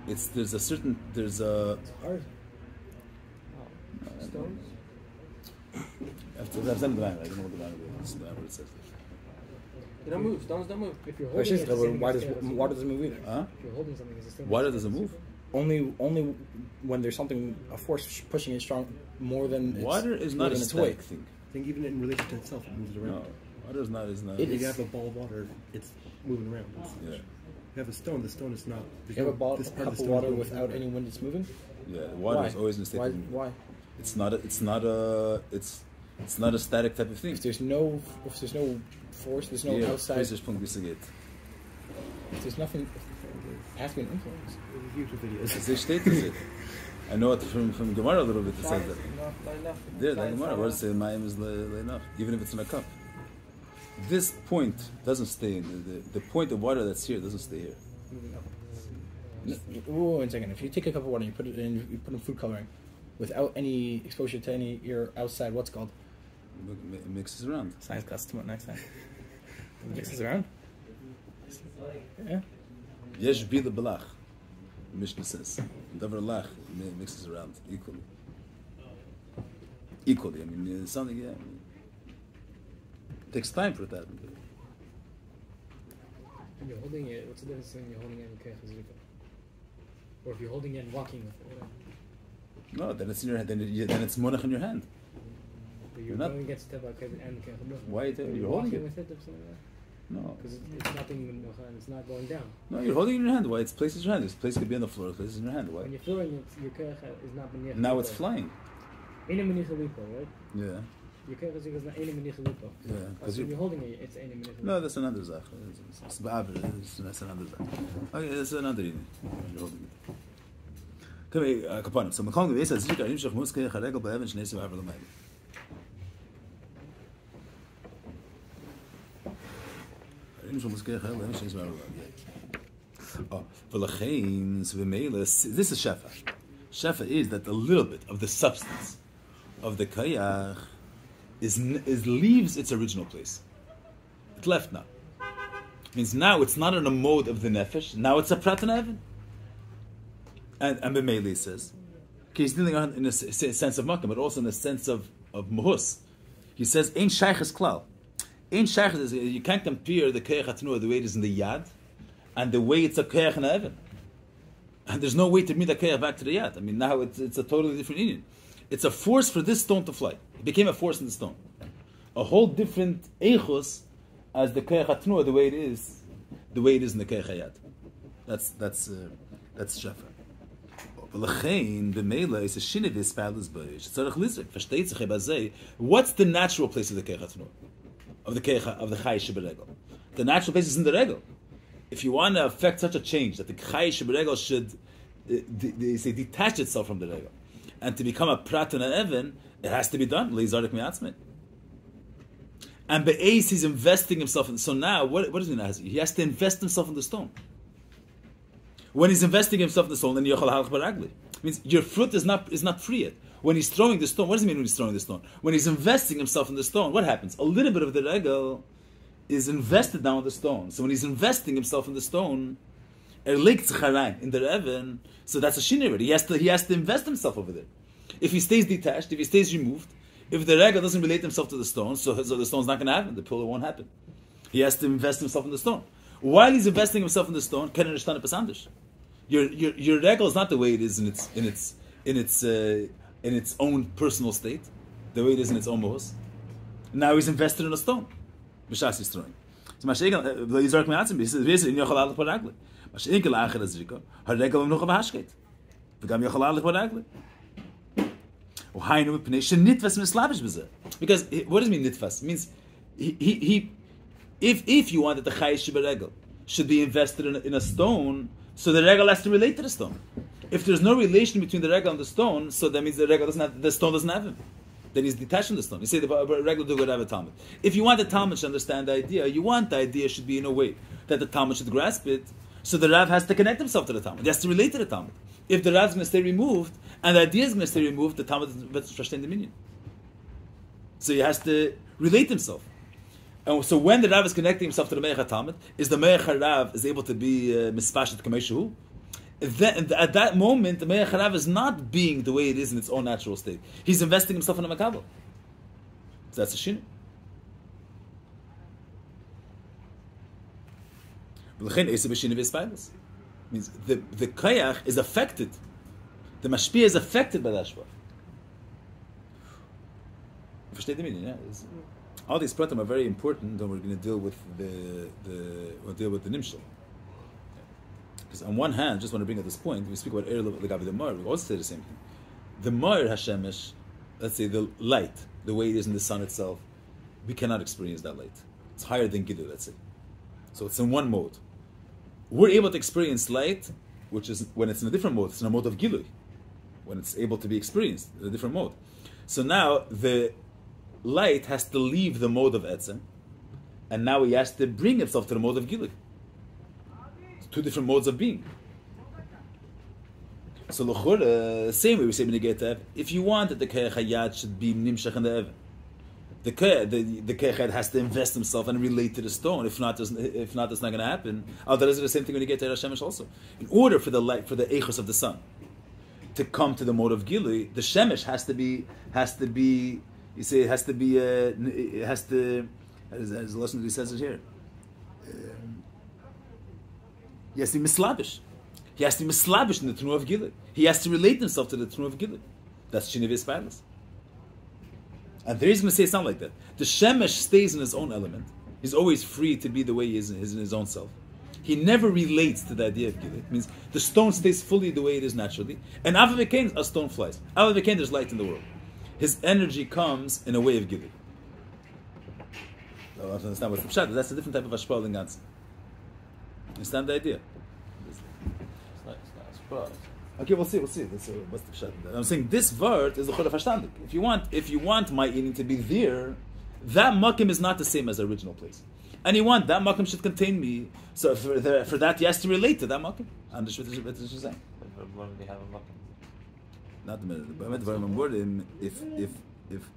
[SPEAKER 1] It's there's a.
[SPEAKER 3] It's hard. Stones?
[SPEAKER 1] I don't know what the Bible is. It says.
[SPEAKER 3] They don't move. Stones don't move.
[SPEAKER 2] If you're holding it, water doesn't move either.
[SPEAKER 1] Huh?
[SPEAKER 3] If you're holding something, it's the same.
[SPEAKER 1] Water doesn't move.
[SPEAKER 2] Only when there's something, a force pushing it strong more than
[SPEAKER 1] water is not a static thing.
[SPEAKER 4] I think even in relation to itself, it moves around.
[SPEAKER 1] No, water is not.
[SPEAKER 4] If you have a ball of water, it's moving around.
[SPEAKER 1] Yeah.
[SPEAKER 4] You have a stone. The stone is not.
[SPEAKER 2] You have a cup of water without any wind. It's moving.
[SPEAKER 1] Yeah, water is always in a state.
[SPEAKER 2] Why?
[SPEAKER 1] It's not a static type of thing.
[SPEAKER 2] If there's no force, there's no outside. If there's nothing, it has to be an influence.
[SPEAKER 4] YouTube videos.
[SPEAKER 1] As they state it. I know it from Gemara a little bit. It says that.
[SPEAKER 3] Not enough.
[SPEAKER 1] There, the Gemara was saying Mayim is enough, even if it's in a cup. This point doesn't stay in the point of water that's here doesn't stay here.
[SPEAKER 2] Whoa, 1 second. If you take a cup of water and you put in food coloring, without any exposure to any air outside, what's called?
[SPEAKER 1] It mixes around.
[SPEAKER 2] Science class tomorrow next time. It mixes around. Yeah.
[SPEAKER 1] Yesh bila belach. The Mishnah says, davar lach mixes around equally. Equally, I mean, it's something. Yeah, it takes time for that.
[SPEAKER 6] When you're holding it, what's the difference between you're holding it and kayach zrika? Or if you're holding it and walking with it?
[SPEAKER 1] No, then it's in your hand. Then it's monach in your hand.
[SPEAKER 6] But you're going against the and kayach.
[SPEAKER 1] Why you're holding
[SPEAKER 6] walking
[SPEAKER 1] it?
[SPEAKER 6] with it or something like that?
[SPEAKER 1] No,
[SPEAKER 6] because it's nothing and it's not going down.
[SPEAKER 1] No, you're holding it in your hand. Why? It's places in your hand. This place could be on the floor. This place is in your hand. Why?
[SPEAKER 6] When you're throwing it, your kayach is not beneath.
[SPEAKER 1] Now it's flying.
[SPEAKER 6] Ain't menicha lipo, right?
[SPEAKER 1] Yeah.
[SPEAKER 6] Your kayach is not ain't menicha lipo.
[SPEAKER 1] Yeah.
[SPEAKER 6] Because when you're holding it, it's ain't menicha lipo.
[SPEAKER 1] No, that's another zach. That's another zach. Okay, that's another thing. You're holding it. Come here, Kapanim. So Makong Gevei says, "Zikar Yimshach Muskei Charegel Be'evan Shnei Sevav L'Mayim." This is Shefa. Shefa is that a little bit of the substance of the kayach is leaves its original place. It left now. Means now it's not in a mode of the nefesh. Now it's a prat and heaven. And B'meili says, okay, he's dealing in a sense of makkah, but also in a sense of muhus. He says, "Ein shayches klal." In Shach, you can't compare the Keach HaTanua, the way it is in the Yad, and the way it's a Keach in the Heaven. And there's no way to bring the Keach back to the Yad. I mean, now it's a totally different union. It's a force for this stone to fly. It became a force in the stone. A whole different Eichus as the Keach HaTanua, the way it is in the Keach HaYad. That's Shefa. What's the natural place of the Keach HaTanua? Of the Chai Sheberegel. The natural place is in the Regel. If you want to affect such a change that the Chai Sheberegel should detach itself from the Regel and to become a Prat and an Even, it has to be done. Leizarik mi'atzmei. And Be'ez, he's investing himself in. So now, what does he have? He has to invest himself in the stone. When he's investing himself in the stone, then Yochal Halach Baragli. Means your fruit is not free yet. When he's throwing the stone, what does it mean when he's throwing the stone? When he's investing himself in the stone, what happens? A little bit of the regel is invested now in the stone. So when he's investing himself in the stone, in the Even, so that's a shinei already. He has to invest himself over there. If he stays detached, if he stays removed, if the regel doesn't relate himself to the stone, so the stone's not going to happen. The pillar won't happen. He has to invest himself in the stone. While he's investing himself in the stone, can understand it pasandish. Your regel is not the way it is in its own personal state, the way it is in its own mohos. Now he's invested in a stone. B'shas he's throwing. So Mashiach, the Yizark Me'atzim, he says, "V'yis in Yochal Alech Baragli." Mashiach la'achar azrika, haregel v'mnucha b'hashket, v'gam Yochal Alech Baragli. U'haynu v'pnei shenitfas mislavish b'zeh. Because what does it mean nitfas? It means if you want that the Chai Sheberegel should be invested in a stone, so the regel has to relate to the stone. If there's no relation between the regel and the stone, so that means the stone doesn't have him. Then he's detached from the stone. You say the regel do have a Talmud. If you want the Talmud to understand the idea, you want the idea should be in a way that the Talmud should grasp it, so the Rav has to connect himself to the Talmud. He has to relate to the Talmud. If the Rav is going to stay removed, and the idea is going to stay removed, the Talmud is verstehen the minion. So he has to relate himself. And so when the Rav is connecting himself to the Me'ech HaTalmud, is the Me'ech HaRav is able to be mispashet kamei. Then, at that moment, the Me'ech HaRav is not being the way it is in its own natural state. He's investing himself in a makabel. So that's a shinui. Means the kayach is affected. The mashpia is affected by the ashbah. Versteht ihr mich? Yeah? All these pratim are very important, and we're going to deal with the nimshal. Because on one hand, just want to bring at this point, we speak about the Mar, we also say the same thing. The Mar Hashemesh, let's say the light, the way it is in the sun itself, we cannot experience that light. It's higher than Gilu, let's say. So it's in one mode. We're able to experience light, which is when it's in a different mode. It's in a mode of Gilui. when it's able to be experienced in a different mode. So now the light has to leave the mode of etzem, and now he has to bring himself to the mode of gilui. Two different modes of being. So l'chura, same way we say b'negei, if you want that the keich hayad should be nimshach in the evan, the keich hayad has to invest himself and relate to the stone. If not, it's not going to happen. That is the same thing when you get to Shemesh also. In order for the light, for the eichos of the sun to come to the mode of gilui, the Shemesh has to be. You say it has to be. It has to. As the lesson that he says it here. He has to be mislabish. He has to be mislabish in the Tnu of Gilui. He has to relate himself to the Tnu of Gilui. That's Shinevei Spailas. And there he's going to say something like that. The Shemesh stays in his own element. He's always free to be the way he is in his own self. He never relates to the idea of Gilui. It means the stone stays fully the way it is naturally. And Ava V'Kein, a stone flies. Ava V'Kein, there's light in the world. His energy comes in a way of Gilui. I don't understand what's the pshat. That's a different type of hashpah than Gans. Understand the idea?
[SPEAKER 5] It's not a surprise.
[SPEAKER 1] Okay, we'll see. That's, what's the pshat? I'm saying this word is the chod of hashtandik. If you want my eating to be there, that makim is not the same as the original place. And you want that makim should contain me. So for that, he has to relate to that makim. Understand what you're saying?
[SPEAKER 5] When we have a mucking.
[SPEAKER 1] Not the minute. But if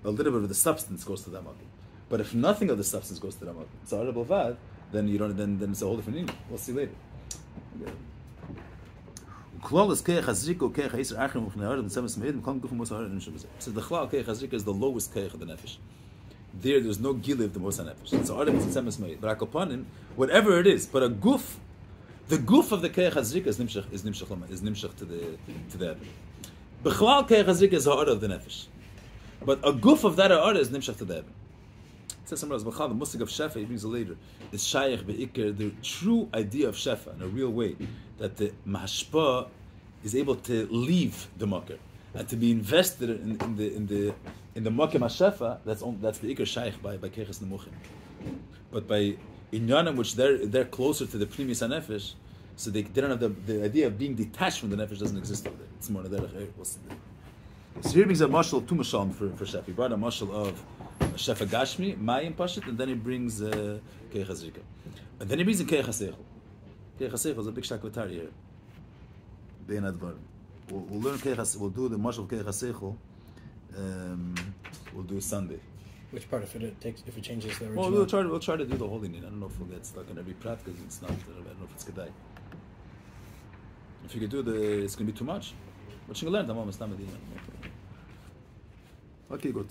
[SPEAKER 1] a little bit of the substance goes to that makim. But if nothing of the substance goes to the makim, it's a horrible vad, then you don't. Then it's a whole different meaning. We'll see later. So the chlal keich hazrika is the lowest keich of the nefesh. There's no gilui of the most nefesh. It's ardim tzemes meid. But akopanim, whatever it is, but a guf, the guf of the keich hazrika is nimshach to the heaven. Bechlal keich hazrika is ha'ara of the nefesh, but a guf of that ha'ara is nimshach to the heaven. It says somewhere else, the musig of shefa, he brings it later, is shayach be'ikr, the true idea of shefa in a real way, that the mahashpa is able to leave the makar and to be invested in the makar mashefa. That's the ikr shayach by keiches nemuchim. But by inyanim, which they're closer to the primis hanefesh, so they don't have the idea of being detached from the nefesh doesn't exist over there. It's more derech. So here he brings a mashal, two mashalim for shefa. He brought a mashal of shefa gashmi, mayim pashit, and then he brings keich hazrika, and then he brings a keich haseichel. Keich haseichel is a big shakvatar here. Bein advarim. We'll learn keich haseichel. We'll do the mashal of keich haseichel. We'll do Sunday.
[SPEAKER 2] Which part, if it changes the original?
[SPEAKER 1] Well, we'll try to do the whole inyan. I don't know if we'll get stuck in every prat because it's not. I don't know if it's kedai. If you could do it's going to be too much. But you can learn the moment. Okay, good.